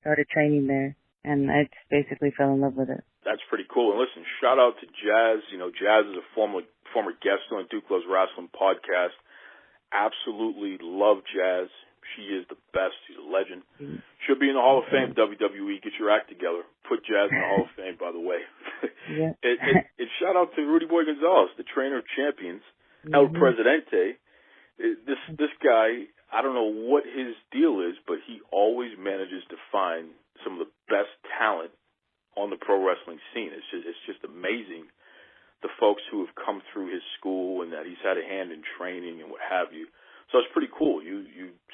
started training there, and I just basically fell in love with it. That's pretty cool. And listen, shout out to Jazz. Jazz is a former guest on Duke Loves Wrestling podcast. Absolutely love Jazz. She is the best. She's a legend. Should be in the Hall of Fame, WWE. Get your act together. Put Jazz in the Hall of Fame, by the way. Yeah. And shout out to Rudy Boy Gonzalez, the trainer of champions, El Presidente. This guy, I don't know what his deal is, but he always manages to find some of the best talent on the pro wrestling scene. It's just amazing, the folks who have come through his school and that he's had a hand in training and what have you. So it's pretty cool. You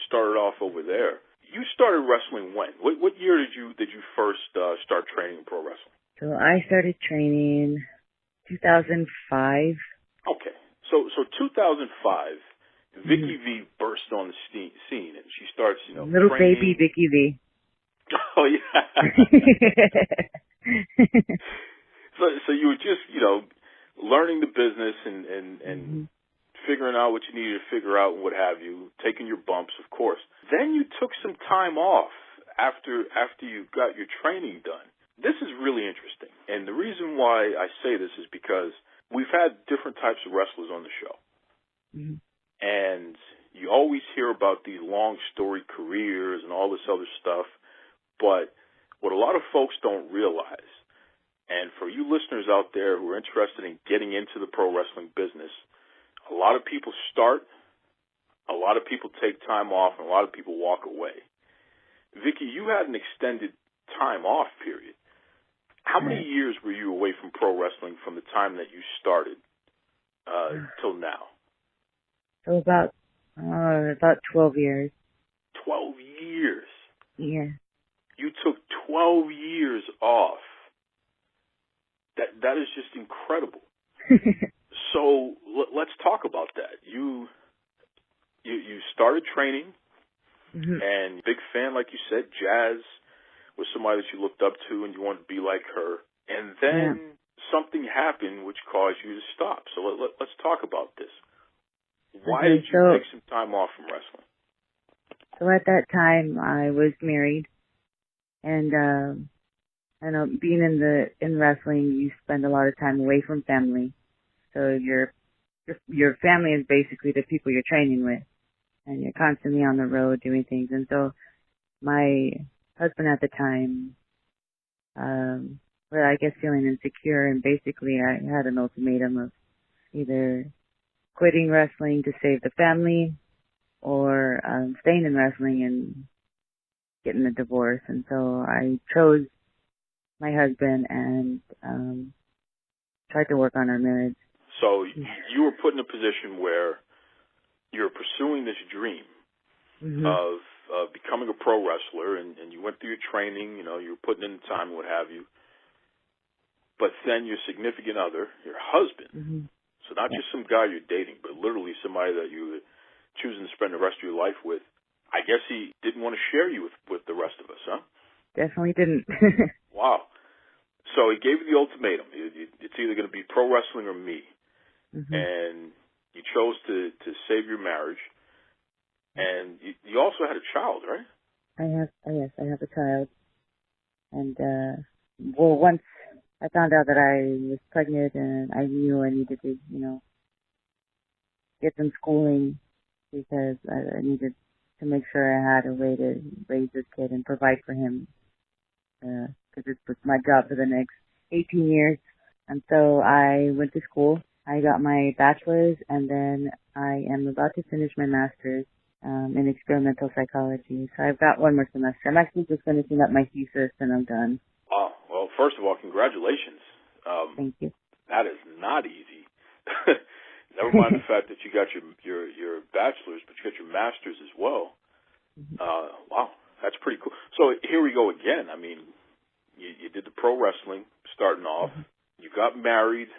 started off over there. You started wrestling when? What year did you first start training in pro wrestling? So I started training 2005. Okay. So 2005, Viki V burst on the scene, and she starts, little training. Baby Viki V. Oh yeah. So you were just, learning the business and figuring out what you needed to figure out and what have you, taking your bumps, of course. Then you took some time off after you got your training done. This is really interesting. And the reason why I say this is because we've had different types of wrestlers on the show. Mm-hmm. And you always hear about these long story careers and all this other stuff. But what a lot of folks don't realize, and for you listeners out there who are interested in getting into the pro wrestling business, a lot of people start, a lot of people take time off, and a lot of people walk away. Viki, you had an extended time off period. How many years were you away from pro wrestling from the time that you started till now? So about 12 years. 12 years? Yeah. You took 12 years off. That is just incredible. So let's talk about that. You started training, and big fan, like you said. Jazz was somebody that you looked up to, and you wanted to be like her. And then something happened which caused you to stop. So let's talk about this. Why did you take some time off from wrestling? So at that time, I was married, and I know being in wrestling, you spend a lot of time away from family. So your family is basically the people you're training with, and you're constantly on the road doing things. And so my husband at the time, I guess feeling insecure, and basically I had an ultimatum of either quitting wrestling to save the family or staying in wrestling and getting a divorce. And so I chose my husband and tried to work on our marriage. So you were put in a position where you're pursuing this dream of becoming a pro wrestler, and you went through your training, you were putting in the time and what have you. but then your significant other, your husband, so not just some guy you're dating, but literally somebody that you were choosing to spend the rest of your life with, I guess he didn't want to share you with the rest of us, huh? Definitely didn't. Wow. So he gave you the ultimatum. It's either going to be pro wrestling or me. And you chose to save your marriage. And you also had a child, right? I have a child. And, once I found out that I was pregnant and I knew I needed to, get some schooling because I needed to make sure I had a way to raise this kid and provide for him. Because it was my job for the next 18 years. And so I went to school. I got my bachelor's, and then I am about to finish my master's in experimental psychology. So I've got one more semester. I'm actually just finishing up my thesis, and I'm done. Oh, well, first of all, congratulations. Thank you. That is not easy. Never mind the fact that you got your bachelor's, but you got your master's as well. Wow, that's pretty cool. So here we go again. I mean, you did the pro wrestling starting off. You got married.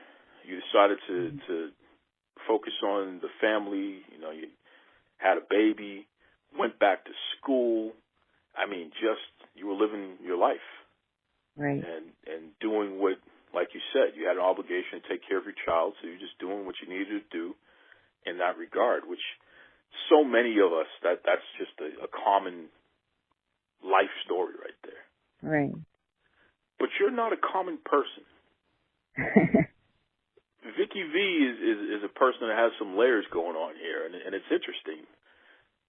You decided to focus on the family. You had a baby, went back to school. I mean, you were living your life. Right. And doing what, like you said, you had an obligation to take care of your child, so you're just doing what you needed to do in that regard, which so many of us, that's just a common life story right there. Right. But you're not a common person. Viki V is a person that has some layers going on here, and it's interesting,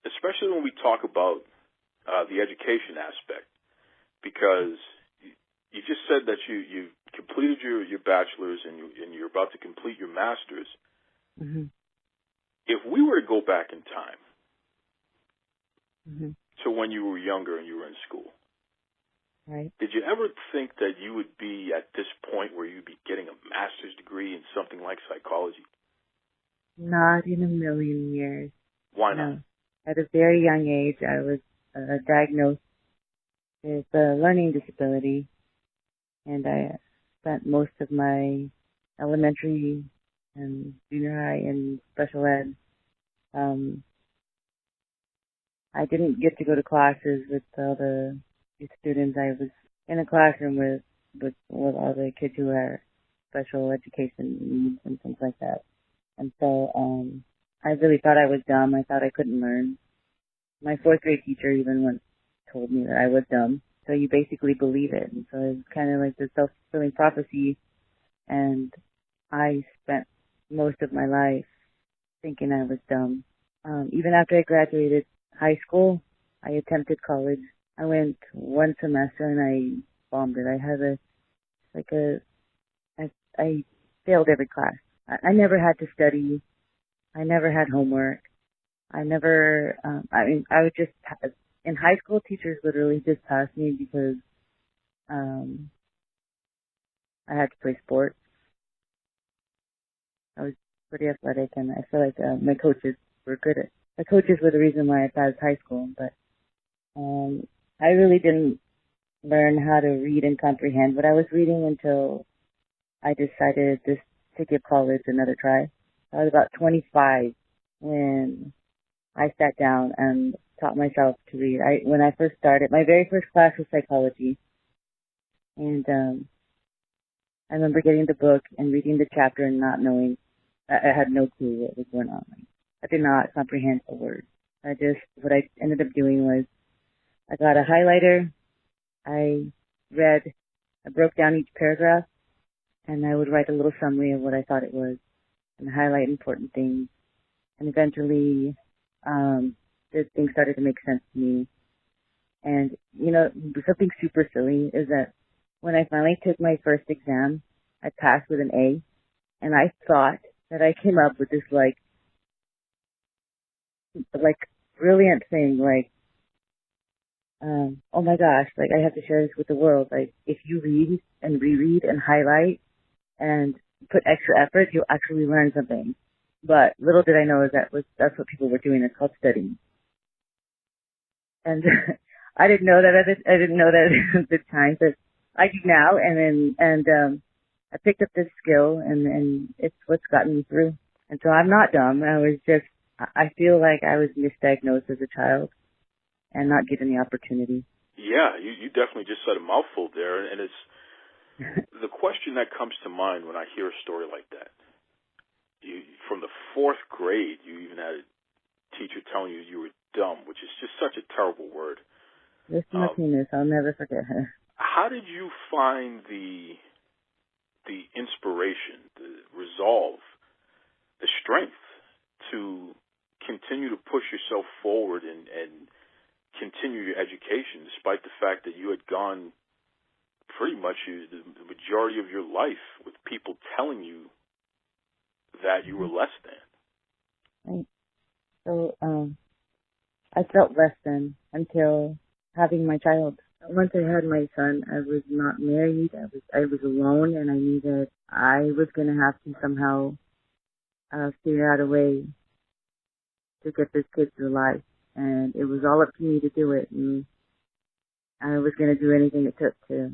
especially when we talk about the education aspect, because you just said that you completed your bachelor's and you're about to complete your master's. If we were to go back in time to when you were younger and you were in school, right? Did you ever think that you would be at this point where you'd be getting a master's degree in something like psychology? Not in a million years. Why not? No. At a very young age, I was diagnosed with a learning disability, and I spent most of my elementary and junior high in special ed. I didn't get to go to classes with all the students. I was in a classroom with all the kids who had special education needs and things like that. And so I really thought I was dumb. I thought I couldn't learn. My fourth grade teacher even once told me that I was dumb. So you basically believe it. And so it's kind of like the self-fulfilling prophecy. And I spent most of my life thinking I was dumb. Even after I graduated high school, I attempted college. I went one semester and I bombed it. I had I failed every class. I never had to study. I never had homework. I never, I would just, in high school, teachers literally just passed me because, I had to play sports. I was pretty athletic, and I feel like, my coaches were good at, my coaches were the reason why I passed high school, but, I really didn't learn how to read and comprehend what I was reading until I decided to give college another try. I was about 25 when I sat down and taught myself to read. When I first started, my very first class was psychology. And I remember getting the book and reading the chapter and not knowing, I had no clue what was going on. I did not comprehend a word. What I ended up doing was I got a highlighter. I broke down each paragraph, and I would write a little summary of what I thought it was and highlight important things. And eventually, things started to make sense to me. And, something super silly is that when I finally took my first exam, I passed with an A, and I thought that I came up with this, brilliant thing, oh my gosh, I have to share this with the world. If you read and reread and highlight and put extra effort, you'll actually learn something. But little did I know that's what people were doing. It's called studying. And I didn't know that at the time, but I do now. And I picked up this skill, and it's what's gotten me through. And so I'm not dumb. I feel like I was misdiagnosed as a child and not given the opportunity. Yeah, you definitely just said a mouthful there, and it's the question that comes to mind when I hear a story like that. From the 4th grade, you even had a teacher telling you were dumb, which is just such a terrible word. This is my penis. I'll never forget her. How did you find the inspiration, the resolve, the strength to continue to push yourself forward and continue your education despite the fact that you had gone pretty much the majority of your life with people telling you that you were less than? Right. So I felt less than until having my child. Once I had my son, I was not married. I was alone, and I knew that I was going to have to somehow figure out a way to get this kid through life. And it was all up to me to do it. And I was going to do anything it took to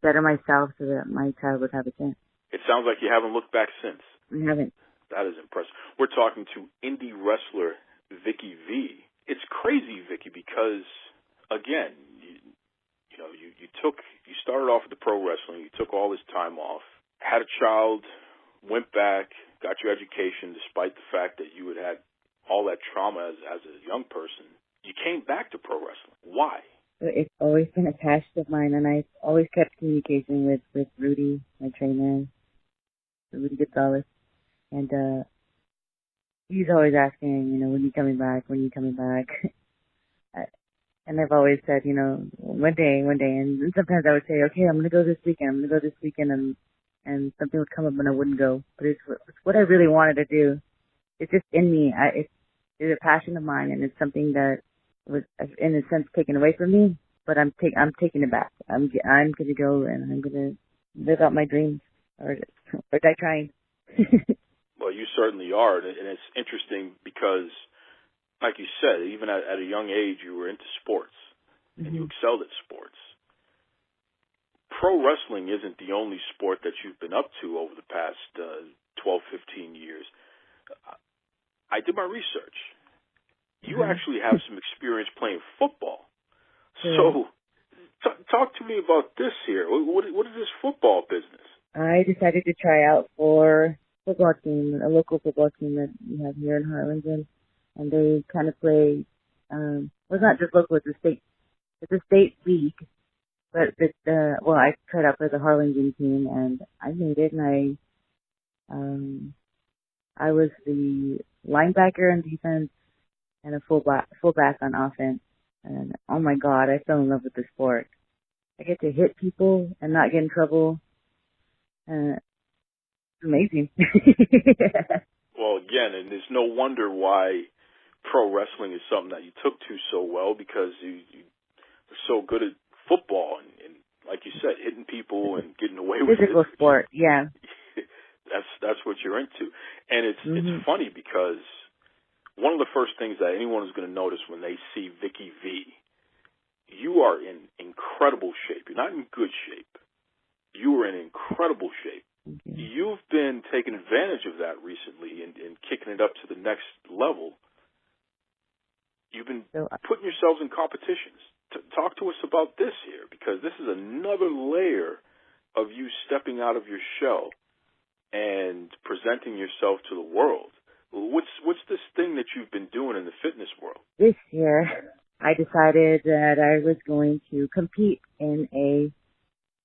better myself so that my child would have a chance. It sounds like you haven't looked back since. I haven't. That is impressive. We're talking to indie wrestler Viki V. It's crazy, Viki, because, again, you started off with the pro wrestling, you took all this time off, had a child, went back, got your education despite the fact that you had all that trauma as a young person. You came back to pro wrestling. Why? It's always been a passion of mine, and I've always kept communication with Rudy, my trainer, Rudy Gonzalez. And he's always asking, when are you coming back? When are you coming back? And I've always said, one day. And sometimes I would say, okay, I'm going to go this weekend. And something would come up and I wouldn't go. But it's what I really wanted to do. It's just in me. It's a passion of mine, and it's something that was, in a sense, taken away from me. But I'm taking it back. I'm going to go, and I'm going to live out my dreams, or die trying. Well, you certainly are, and it's interesting because, like you said, even at a young age, you were into sports, and you excelled at sports. Pro wrestling isn't the only sport that you've been up to over the past 12, 15 years. I did my research. You actually have some experience playing football. So talk to me about this here. What is this football business? I decided to try out for a local football team that we have here in Harlingen. And they kind of play, well, it's not just local, it's a state league. But I tried out for the Harlingen team, and I made it, and I was the linebacker on defense and a fullback on offense. And oh my God, I fell in love with the sport. I get to hit people and not get in trouble. It's amazing. Well, again, and there's no wonder why pro wrestling is something that you took to so well, because you're so good at football and like you said, hitting people and getting away with it. Physical sport, yeah. That's what you're into. And it's funny because one of the first things that anyone is going to notice when they see Viki V, you are in incredible shape. You're not in good shape. You are in incredible shape. You've been taking advantage of that recently and kicking it up to the next level. You've been putting yourselves in competitions. Talk to us about this here, because this is another layer of you stepping out of your shell and presenting yourself to the world. What's this thing that you've been doing in the fitness world? This year, I decided that I was going to compete in a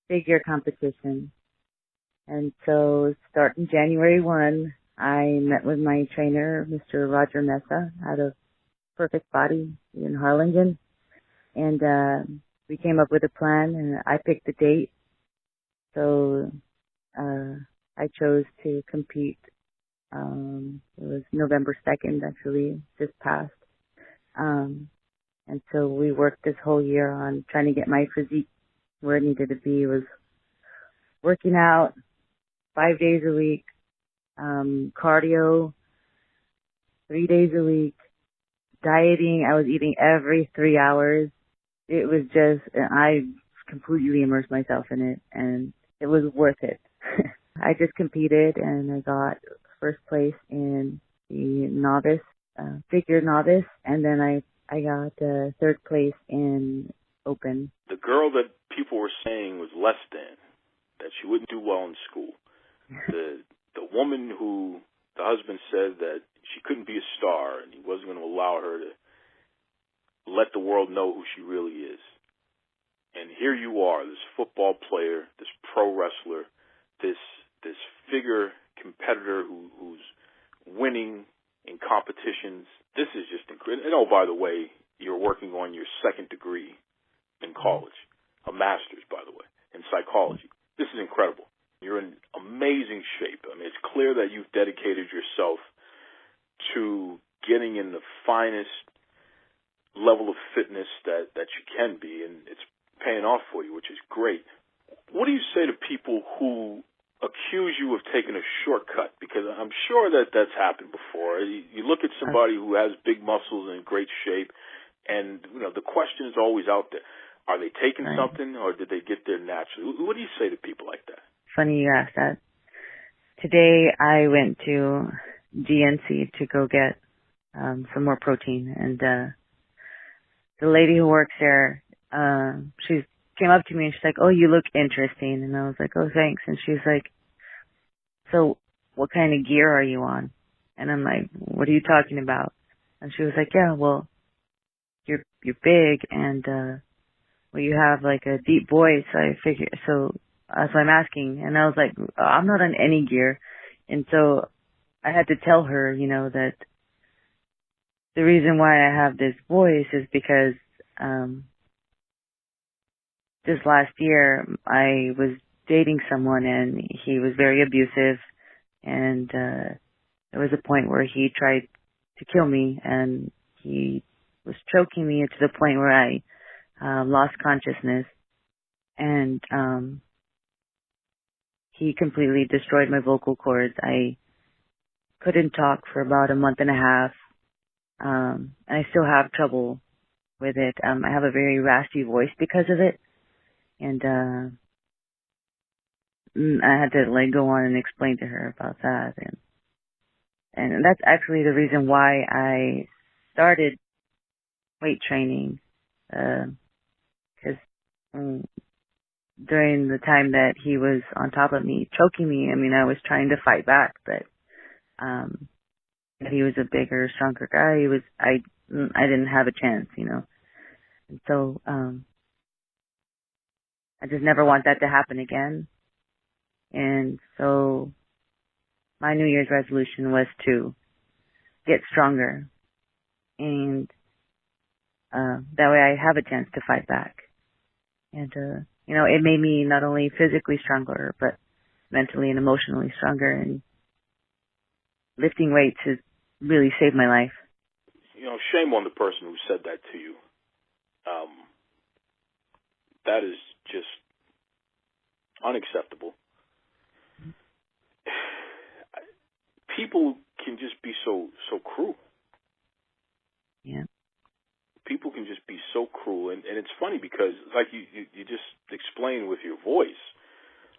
figure competition. And so starting January 1, I met with my trainer, Mr. Roger Mesa, out of Perfect Body in Harlingen. And we came up with a plan, and I picked the date. So I chose to compete. It was November 2nd, actually, just passed. And so we worked this whole year on trying to get my physique where it needed to be. It was working out 5 days a week, cardio 3 days a week, dieting. I was eating every 3 hours. It was just, I completely immersed myself in it, and it was worth it. I just competed and I got first place in the novice, figure novice, and then I got third place in open. The girl that people were saying was less than, that she wouldn't do well in school. The woman who the husband said that she couldn't be a star and he wasn't going to allow her to let the world know who she really is. And here you are, this football player, this pro wrestler, this figure competitor who's winning in competitions. This is just incredible. And oh, by the way, you're working on your second degree in college, a master's, by the way, in psychology. This is incredible. You're in amazing shape. I mean, it's clear that you've dedicated yourself to getting in the finest level of fitness that you can be, and it's paying off for you, which is great. What do you say to people who accuse you of taking a shortcut? Because I'm sure that that's happened before. You look at somebody who has big muscles and in great shape, and the question is always out there. Are they taking something, or did they get there naturally? What do you say to people like that? Funny you asked that. Today I went to GNC to go get some more protein, and the lady who works there, she came up to me and she's like, "Oh, you look interesting." And I was like, "Oh, thanks." And she's like, "So what kind of gear are you on?" And I'm like, "What are you talking about?" And she was like, "Yeah, well, you're big and well, you have like a deep voice. I figure so that's why I'm asking." And I was like, "I'm not on any gear." And so I had to tell her, that the reason why I have this voice is because this last year I was dating someone and he was very abusive, and there was a point where he tried to kill me, and he was choking me to the point where I lost consciousness, and he completely destroyed my vocal cords. I couldn't talk for about a month and a half, and I still have trouble with it. I have a very raspy voice because of it, and I had to go on and explain to her about that, and that's actually the reason why I started weight training, because during the time that he was on top of me, choking me, I was trying to fight back, but he was a bigger, stronger guy. I didn't have a chance, and so I just never want that to happen again. And so my New Year's resolution was to get stronger, and that way I have a chance to fight back. And, it made me not only physically stronger, but mentally and emotionally stronger. And lifting weights has really saved my life. Shame on the person who said that to you. That is just unacceptable. People can just be so cruel. Yeah. People can just be so cruel, and it's funny because, like you just explained with your voice,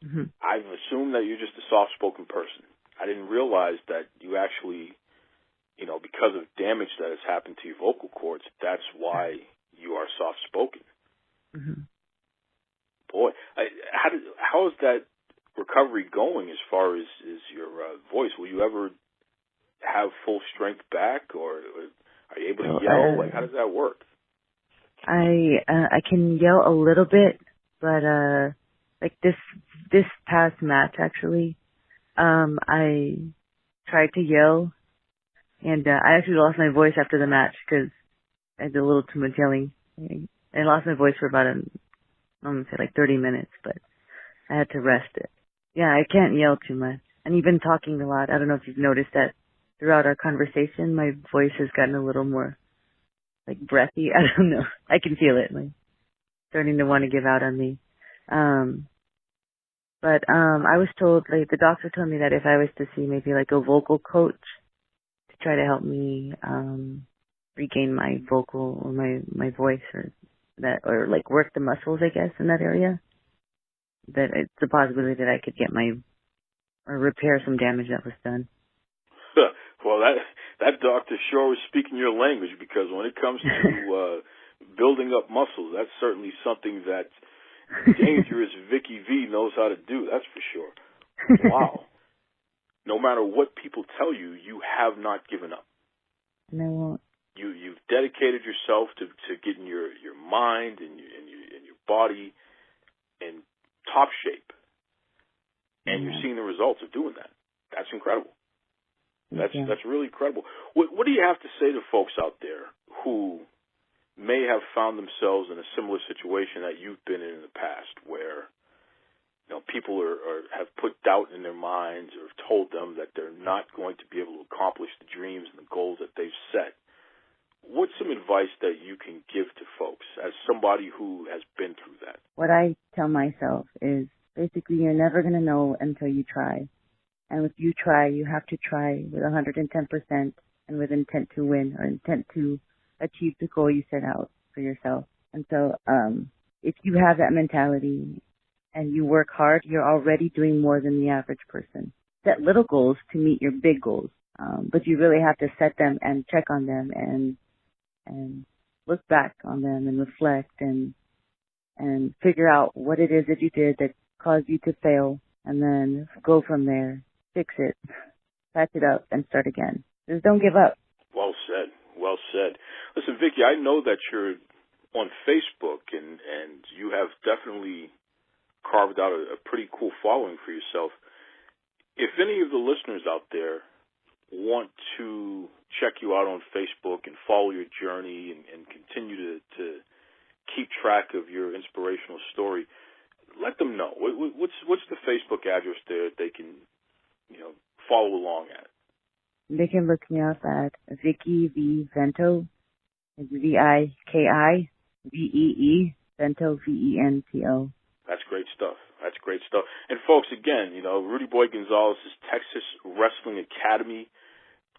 mm-hmm. I've assumed that you're just a soft-spoken person. I didn't realize that you actually, because of damage that has happened to your vocal cords, that's why you are soft-spoken. Mm-hmm. Boy, how is that recovery going as far as your voice? Will you ever have full strength back, or are you able to yell? How does that work? I can yell a little bit, but this past match actually, I tried to yell, and I actually lost my voice after the match because I did a little too much yelling. I lost my voice for about I'm gonna say 30 minutes, but I had to rest it. Yeah, I can't yell too much, and even talking a lot. I don't know if you've noticed that. Throughout our conversation, my voice has gotten a little more, breathy. I don't know. I can feel it, starting to want to give out on me. But I was told, the doctor told me that if I was to see maybe a vocal coach to try to help me regain my vocal or my voice, or work the muscles, I guess, in that area, that it's a possibility that I could get my repair some damage that was done. Well, that doctor sure was speaking your language, because when it comes to building up muscles, that's certainly something that dangerous Viki V knows how to do. That's for sure. Wow. No matter what people tell you, you have not given up. And I won't. You've dedicated yourself to getting your mind and your body in top shape, and you're seeing the results of doing that. That's incredible. That's really incredible. What do you have to say to folks out there who may have found themselves in a similar situation that you've been in the past, where people have put doubt in their minds or have told them that they're not going to be able to accomplish the dreams and the goals that they've set? What's some advice that you can give to folks as somebody who has been through that? What I tell myself is basically you're never going to know until you try. And if you try, you have to try with 110% and with intent to win or intent to achieve the goal you set out for yourself. And so if you have that mentality and you work hard, you're already doing more than the average person. Set little goals to meet your big goals, but you really have to set them and check on them and look back on them and reflect and figure out what it is that you did that caused you to fail, and then go from there, fix it, patch it up, and start again. Just don't give up. Well said. Well said. Listen, Viki, I know that you're on Facebook, and you have definitely carved out a pretty cool following for yourself. If any of the listeners out there want to check you out on Facebook and follow your journey and continue to keep track of your inspirational story, let them know. What's the Facebook address there that they can follow along at? They can look me up at Viki V Vento. It's VIKIVEE Vento VENTO. That's great stuff. That's great stuff. And folks, again, Rudy Boy Gonzalez is Texas Wrestling Academy,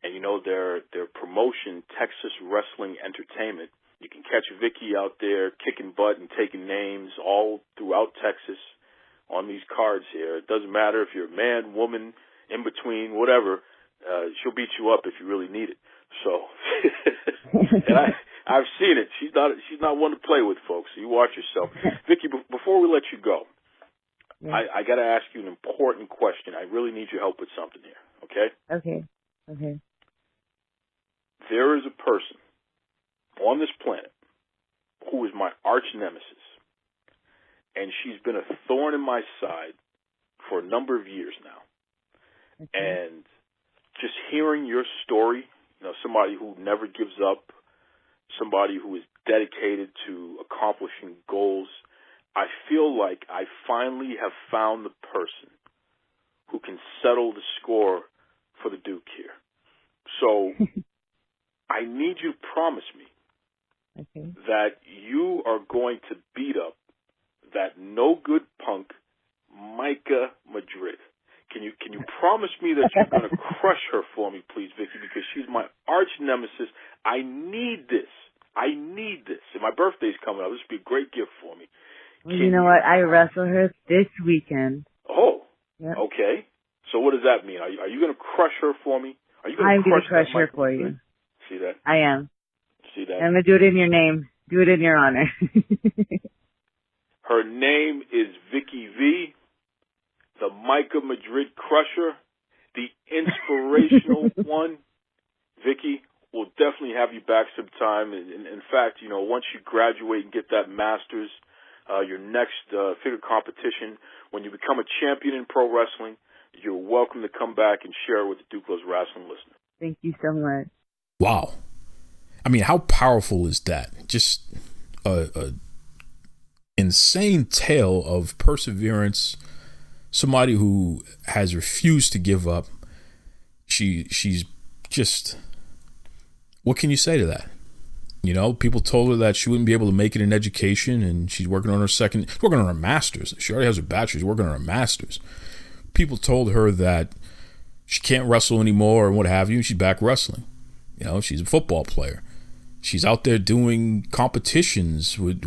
and their promotion, Texas Wrestling Entertainment. You can catch Viki out there kicking butt and taking names all throughout Texas on these cards here. It doesn't matter if you're a man, woman, in between, whatever. She'll beat you up if you really need it. So, and I've seen it. She's not one to play with, folks. So you watch yourself. Viki, before we let you go, I got to ask you an important question. I really need your help with something here. Okay? Okay. There is a person on this planet who is my arch nemesis, and she's been a thorn in my side for a number of years now. Okay. And just hearing your story, somebody who never gives up, somebody who is dedicated to accomplishing goals, I feel like I finally have found the person who can settle the score for the Duke here. So I need you to promise me that you are going to beat up that no-good punk, Myka Madrid. Can you promise me that you're going to crush her for me, please, Viki, because she's my arch nemesis. I need this. And my birthday's coming up. This would be a great gift for me. Well, you know what? I wrestle her this weekend. Oh, yep. Okay. So what does that mean? Are you going to crush her for me? I'm going to crush her for you. See that? I am. See that? I'm going to do it in your name. Do it in your honor. Her name is Viki V, the Myka Madrid Crusher, the inspirational one. Viki, we'll definitely have you back sometime. In fact, once you graduate and get that master's, your next figure competition, when you become a champion in pro wrestling, you're welcome to come back and share with the Duke Loves Wrestling listener. Thank you so much. Wow. I mean, how powerful is that? Just a insane tale of perseverance. Somebody who has refused to give up. She's just, what can you say to that? People told her that she wouldn't be able to make it in education, and she's working on her master's. She already has her bachelor's, working on her master's. People told her that she can't wrestle anymore and what have you. She's back wrestling. She's a football player. She's out there doing competitions with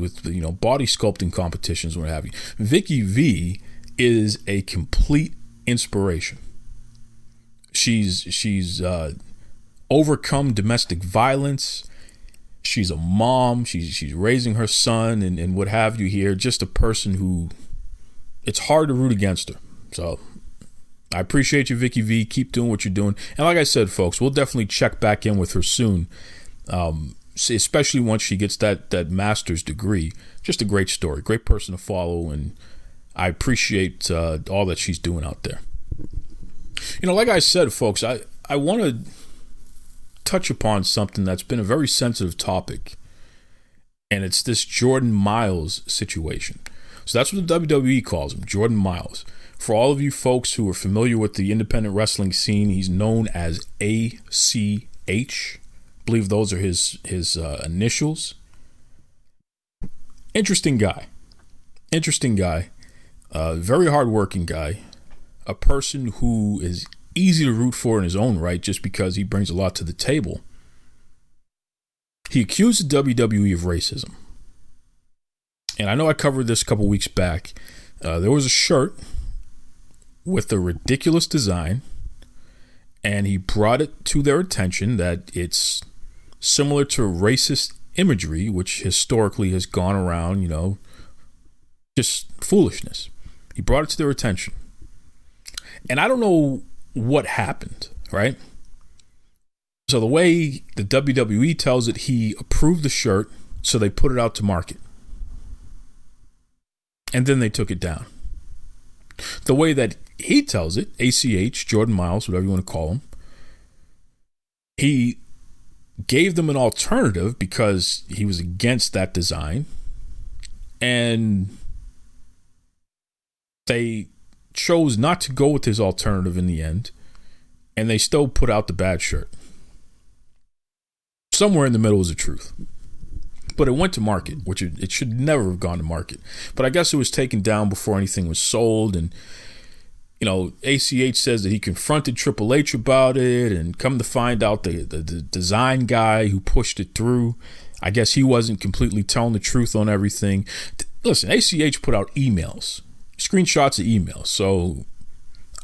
body sculpting competitions, what have you. Viki V is a complete inspiration. She's overcome domestic violence. She's a mom. She's raising her son and what have you here. Just a person who it's hard to root against her. So I appreciate you, Viki V. Keep doing what you're doing. And like I said, folks, we'll definitely check back in with her soon, especially once she gets that master's degree. Just a great story, great person to follow, and I appreciate all that she's doing out there. Like I said, folks, I want to touch upon something that's been a very sensitive topic, and it's this Jordan Miles situation. So that's what the WWE calls him, Jordan Miles. For all of you folks who are familiar with the independent wrestling scene, he's known as ACH. I believe those are his initials. Interesting guy. Very hardworking guy. A person who is easy to root for in his own right just because he brings a lot to the table. He accused the WWE of racism. And I know I covered this a couple weeks back. There was a shirt with a ridiculous design, and he brought it to their attention that it's similar to racist imagery, which historically has gone around, just foolishness. He brought it to their attention. And I don't know what happened, right? So the way the WWE tells it, he approved the shirt, so they put it out to market. And then they took it down. The way that he tells it, ACH, Jordan Miles, whatever you want to call him, he gave them an alternative because he was against that design. And they chose not to go with his alternative in the end. And they still put out the bad shirt. Somewhere in the middle is the truth. But it went to market, which it should never have gone to market. But I guess it was taken down before anything was sold. And, ACH says that he confronted Triple H about it. And come to find out, the design guy who pushed it through, I guess he wasn't completely telling the truth on everything. Listen, ACH put out emails, screenshots of emails. So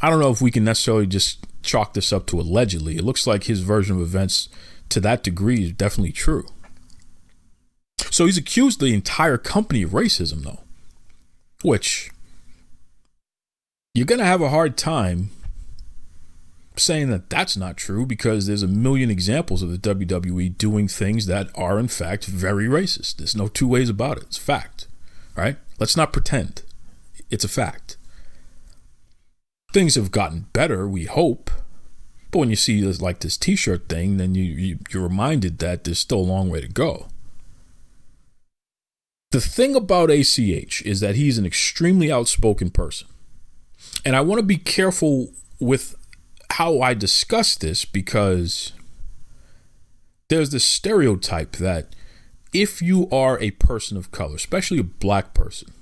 I don't know if we can necessarily just chalk this up to allegedly. It looks like his version of events to that degree is definitely true. So he's accused the entire company of racism, though, which you're going to have a hard time saying that that's not true because there's a million examples of the WWE doing things that are, in fact, very racist. There's no two ways about it. It's a fact, right? Let's not pretend. It's a fact. Things have gotten better, we hope. But when you see like this T-shirt thing, then you're reminded that there's still a long way to go. The thing about ACH is that he's an extremely outspoken person. And I want to be careful with how I discuss this because there's this stereotype that if you are a person of color, especially a black person,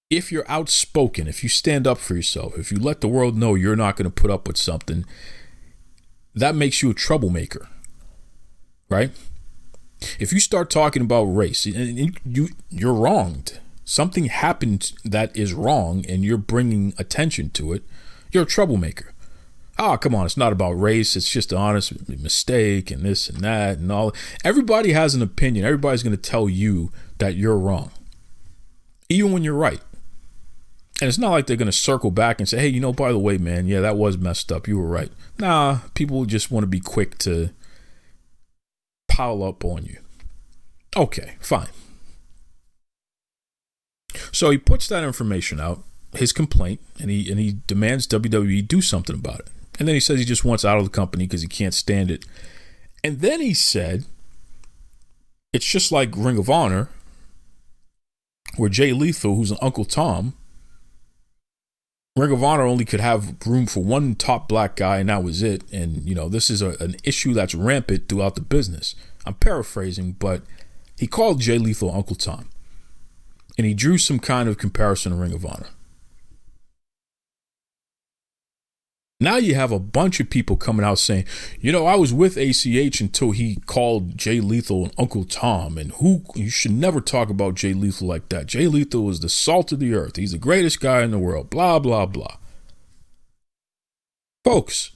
if you're outspoken, if you stand up for yourself, if you let the world know you're not going to put up with something, that makes you a troublemaker, right? If you start talking about race and you're wronged, something happened that is wrong and you're bringing attention to it, you're a troublemaker. Oh, come on, it's not about race. It's just an honest mistake and this and that and all. Everybody has an opinion. Everybody's going to tell you that you're wrong, even when you're right. And it's not like they're going to circle back and say, hey, by the way, man, yeah, that was messed up. You were right. Nah, people just want to be quick to pile up on you. Okay, fine. So he puts that information out, his complaint, and he demands WWE do something about it. And then he says he just wants out of the company because he can't stand it. And then he said, it's just like Ring of Honor, where Jay Lethal, who's an Uncle Tom, Ring of Honor only could have room for one top black guy, and that was it. And, this is an issue that's rampant throughout the business. I'm paraphrasing, but he called Jay Lethal Uncle Tom. And he drew some kind of comparison to Ring of Honor. Now you have a bunch of people coming out saying, I was with ACH until he called Jay Lethal an Uncle Tom. And you should never talk about Jay Lethal like that. Jay Lethal is the salt of the earth. He's the greatest guy in the world. Blah, blah, blah. Folks,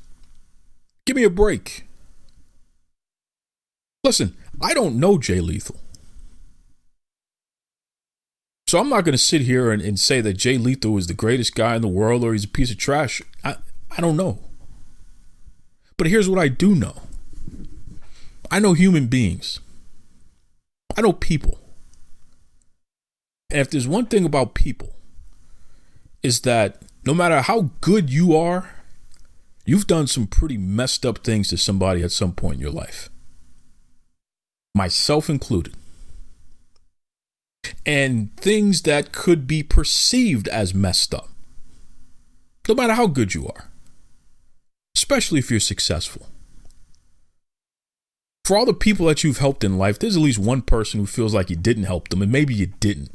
give me a break. Listen, I don't know Jay Lethal. So I'm not going to sit here and say that Jay Lethal is the greatest guy in the world or he's a piece of trash. I don't know. But here's what I do know. I know human beings. I know people. And if there's one thing about people, is that no matter how good you are, you've done some pretty messed up things to somebody at some point in your life. Myself included. And things that could be perceived as messed up. No matter how good you are. Especially if you're successful. For all the people that you've helped in life, there's at least one person who feels like you didn't help them, and maybe you didn't.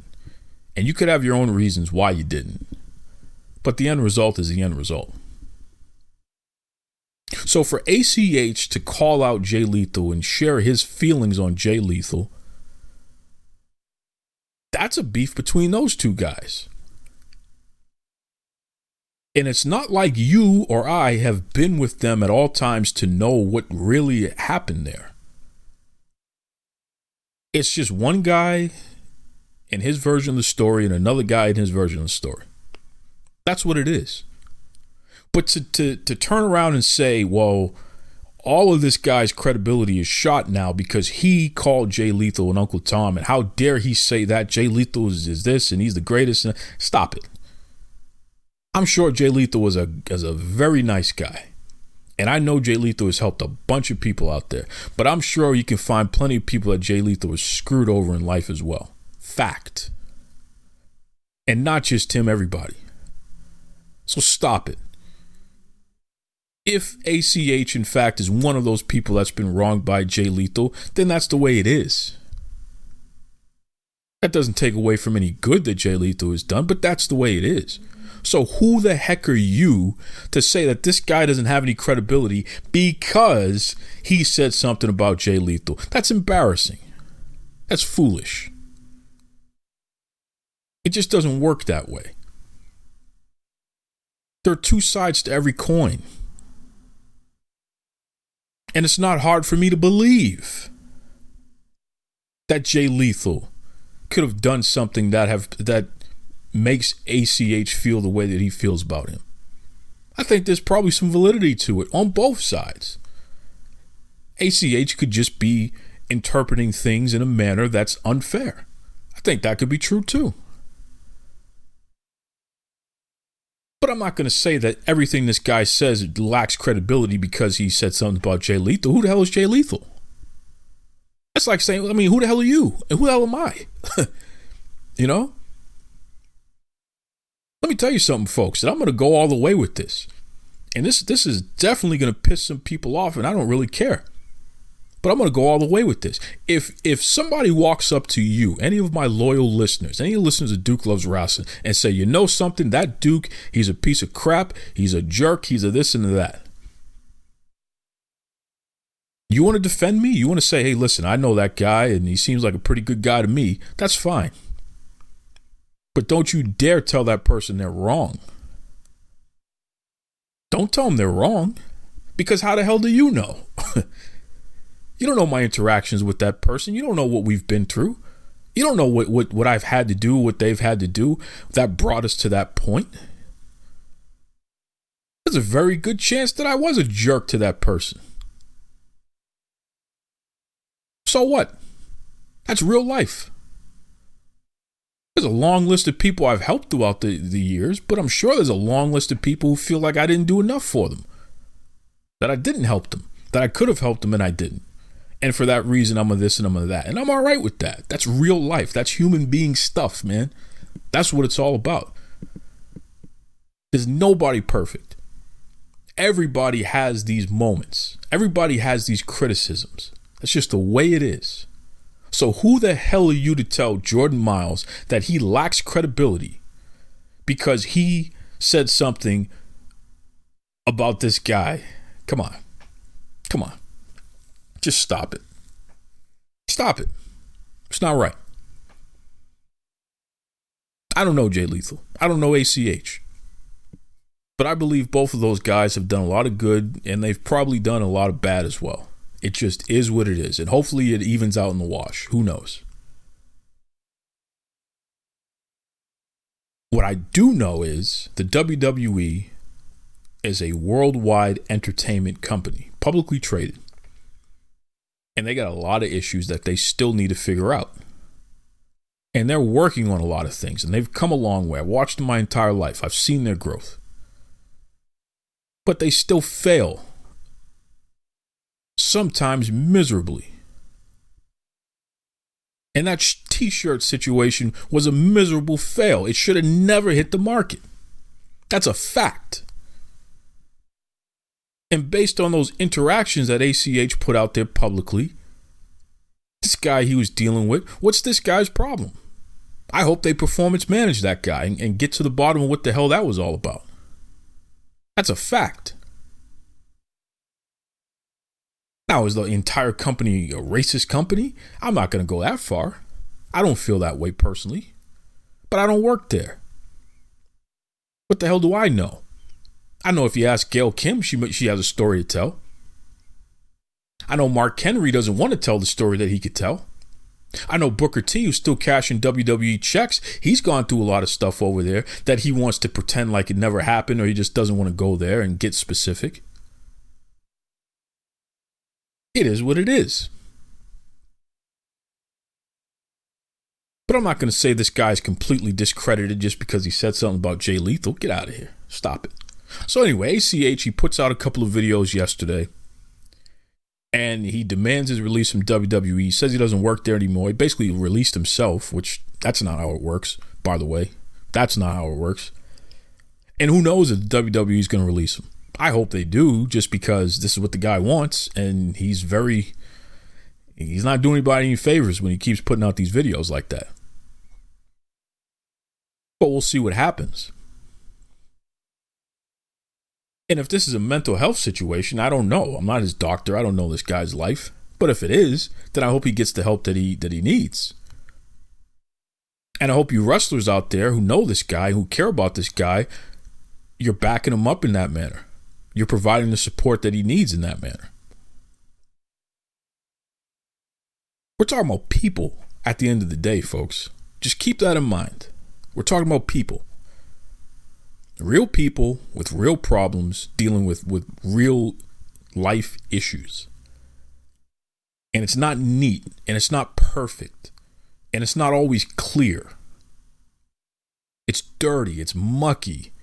And you could have your own reasons why you didn't. But the end result is the end result. So for ACH to call out Jay Lethal and share his feelings on Jay Lethal, that's a beef between those two guys. And it's not like you or I have been with them at all times to know what really happened there. It's just one guy in his version of the story and another guy in his version of the story. That's what it is. But to turn around and say, well, all of this guy's credibility is shot now because he called Jay Lethal and Uncle Tom, and how dare he say that Jay Lethal is this and he's the greatest. Stop it. I'm sure Jay Lethal was a very nice guy. And I know Jay Lethal has helped a bunch of people out there. But I'm sure you can find plenty of people that Jay Lethal was screwed over in life as well. Fact. And not just him, everybody. So stop it. If ACH, in fact, is one of those people that's been wronged by Jay Lethal, then that's the way it is. That doesn't take away from any good that Jay Lethal has done, but that's the way it is. So who the heck are you to say that this guy doesn't have any credibility because he said something about Jay Lethal? That's embarrassing. That's foolish. It just doesn't work that way. There are two sides to every coin. And it's not hard for me to believe that Jay Lethal could have done something that makes ACH feel the way that he feels about him. I think there's probably some validity to it on both sides. ACH could just be interpreting things in a manner that's unfair. I think that could be true too. But I'm not going to say that everything this guy says lacks credibility because he said something about Jay Lethal. Who the hell is Jay Lethal? That's like saying, who the hell are you? And who the hell am I? You know? Let me tell you something, folks, that I'm going to go all the way with this. And this is definitely going to piss some people off, and I don't really care. But I'm going to go all the way with this. If somebody walks up to you, any of my loyal listeners, any listeners of Duke Loves Wrestling, and say, you know something, that Duke, he's a piece of crap, he's a jerk, he's a this and a that. You want to defend me? You want to say, hey, listen, I know that guy, and he seems like a pretty good guy to me. That's fine. But don't you dare tell that person they're wrong. Don't tell them they're wrong. Because how the hell do you know? You don't know my interactions with that person. You don't know what we've been through. You don't know what I've had to do, what they've had to do that brought us to that point. There's a very good chance that I was a jerk to that person. So what? That's real life. There's a long list of people I've helped throughout the years, but I'm sure there's a long list of people who feel like I didn't do enough for them. That I didn't help them. That I could have helped them and I didn't. And for that reason, I'm a this and I'm a that. And I'm all right with that. That's real life. That's human being stuff, man. That's what it's all about. There's nobody perfect. Everybody has these moments. Everybody has these criticisms. That's just the way it is. So who the hell are you to tell Jordan Miles that he lacks credibility because he said something about this guy? Come on. Come on. Just stop it. Stop it. It's not right. I don't know Jay Lethal. I don't know ACH. But I believe both of those guys have done a lot of good, and they've probably done a lot of bad as well. It just is what it is, and hopefully it evens out in the wash. Who knows? What I do know is the WWE is a worldwide entertainment company, publicly traded. And they got a lot of issues that they still need to figure out. And they're working on a lot of things, and they've come a long way. I've watched them my entire life. I've seen their growth. But they still fail. Sometimes miserably. And that t-shirt situation was a miserable fail. It should have never hit the market. That's a fact. And based on those interactions that ACH put out there publicly, this guy he was dealing with, what's this guy's problem? I hope they performance manage that guy and get to the bottom of what the hell that was all about. That's a fact. Now, is the entire company a racist company? I'm not going to go that far. I don't feel that way personally. But I don't work there. What the hell do I know? I know if you ask Gail Kim, she has a story to tell. I know Mark Henry doesn't want to tell the story that he could tell. I know Booker T, who's still cashing WWE checks, he's gone through a lot of stuff over there that he wants to pretend like it never happened, or he just doesn't want to go there and get specific. It is what it is. But I'm not going to say this guy's completely discredited just because he said something about Jay Lethal. Get out of here. Stop it. So anyway, ACH, he puts out a couple of videos yesterday, and he demands his release from WWE. He says he doesn't work there anymore. He basically released himself, which that's not how it works, by the way. That's not how it works. And who knows if the WWE is going to release him. I hope they do, just because this is what the guy wants, and he's not doing anybody any favors when he keeps putting out these videos like that. But we'll see what happens. And if this is a mental health situation, I don't know. I'm not his doctor. I don't know this guy's life. But if it is, then I hope he gets the help that he needs. And I hope you wrestlers out there who know this guy, who care about this guy, you're backing him up in that manner. You're providing the support that he needs in that manner. We're talking about people at the end of the day, folks. Just keep that in mind. We're talking about people. Real people with real problems, dealing with real life issues. And it's not neat, and it's not perfect, and it's not always clear. It's dirty, it's mucky,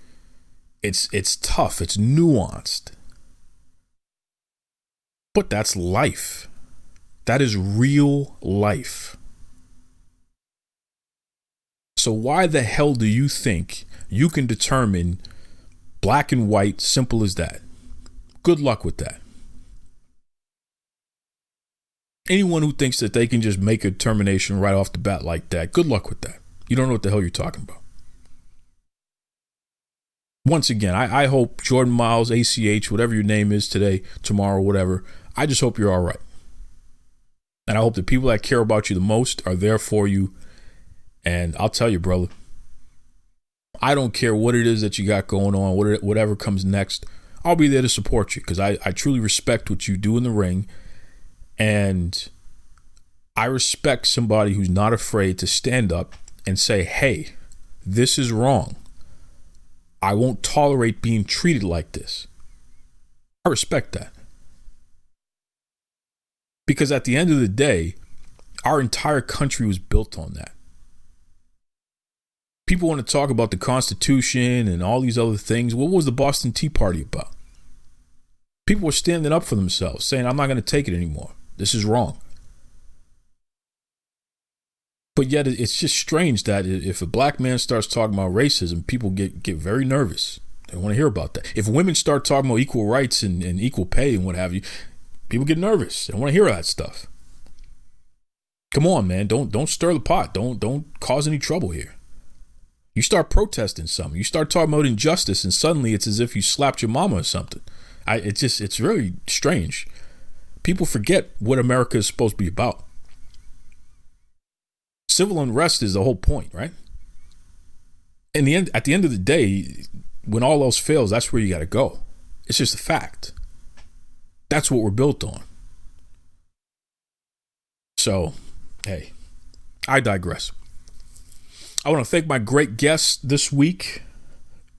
it's tough, it's nuanced. But that's life. That is real life. So why the hell do you think you can determine black and white, simple as that? Good luck with that. Anyone who thinks that they can just make a determination right off the bat like that, good luck with that. You don't know what the hell you're talking about. Once again, I hope Jordan Miles, ACH, whatever your name is today, tomorrow, whatever, I just hope you're all right. And I hope the people that care about you the most are there for you. And I'll tell you, brother, I don't care what it is that you got going on, whatever comes next. I'll be there to support you because I truly respect what you do in the ring. And I respect somebody who's not afraid to stand up and say, hey, this is wrong. I won't tolerate being treated like this. I respect that. Because at the end of the day, our entire country was built on that. People want to talk about the Constitution and all these other things. What was the Boston Tea Party about? People were standing up for themselves, saying, I'm not going to take it anymore. This is wrong. But yet it's just strange that if a black man starts talking about racism, people get very nervous. They want to hear about that. If women start talking about equal rights and equal pay and what have you, people get nervous. They want to hear that stuff. Come on, man. Don't stir the pot. Don't cause any trouble here. You start protesting something. You start talking about injustice, and suddenly it's as if you slapped your mama or something. It's really strange. People forget what America is supposed to be about. Civil unrest is the whole point, right? At the end of the day, when all else fails, that's where you got to go. It's just a fact. That's what we're built on. So, hey, I digress. I want to thank my great guests this week.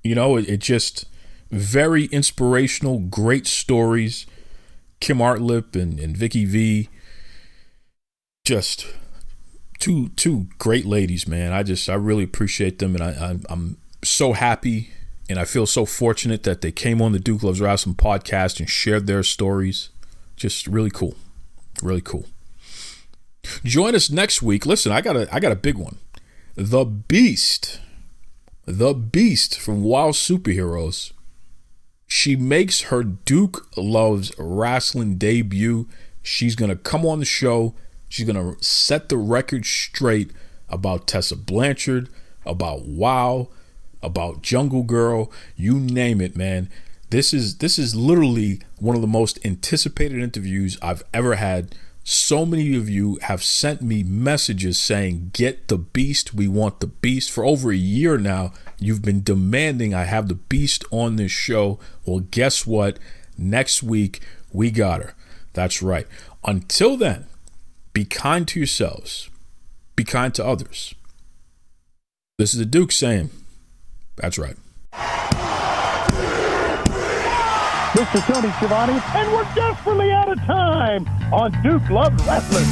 You know, it just very inspirational, great stories. Kim Artlip and Viki V. Just two great ladies, man. I really appreciate them, and I'm so happy, and I feel so fortunate that they came on the Duke Loves Wrestling podcast and shared their stories. Just really cool. Really cool. Join us next week. Listen, I got a big one. The Beast from Wild Superheroes. She makes her Duke Loves Wrestling debut. She's going to come on the show. She's going to set the record straight about Tessa Blanchard, about WOW, about Jungle Girl, you name it, man. This is literally one of the most anticipated interviews I've ever had. So many of you have sent me messages saying, get the Beast. We want the Beast. For over a year now, you've been demanding I have the Beast on this show. Well, guess what? Next week, we got her. That's right. Until then, be kind to yourselves. Be kind to others. This is the Duke saying, that's right. Mr. Tony Schiavone, and we're desperately out of time on Duke Loves Wrestling.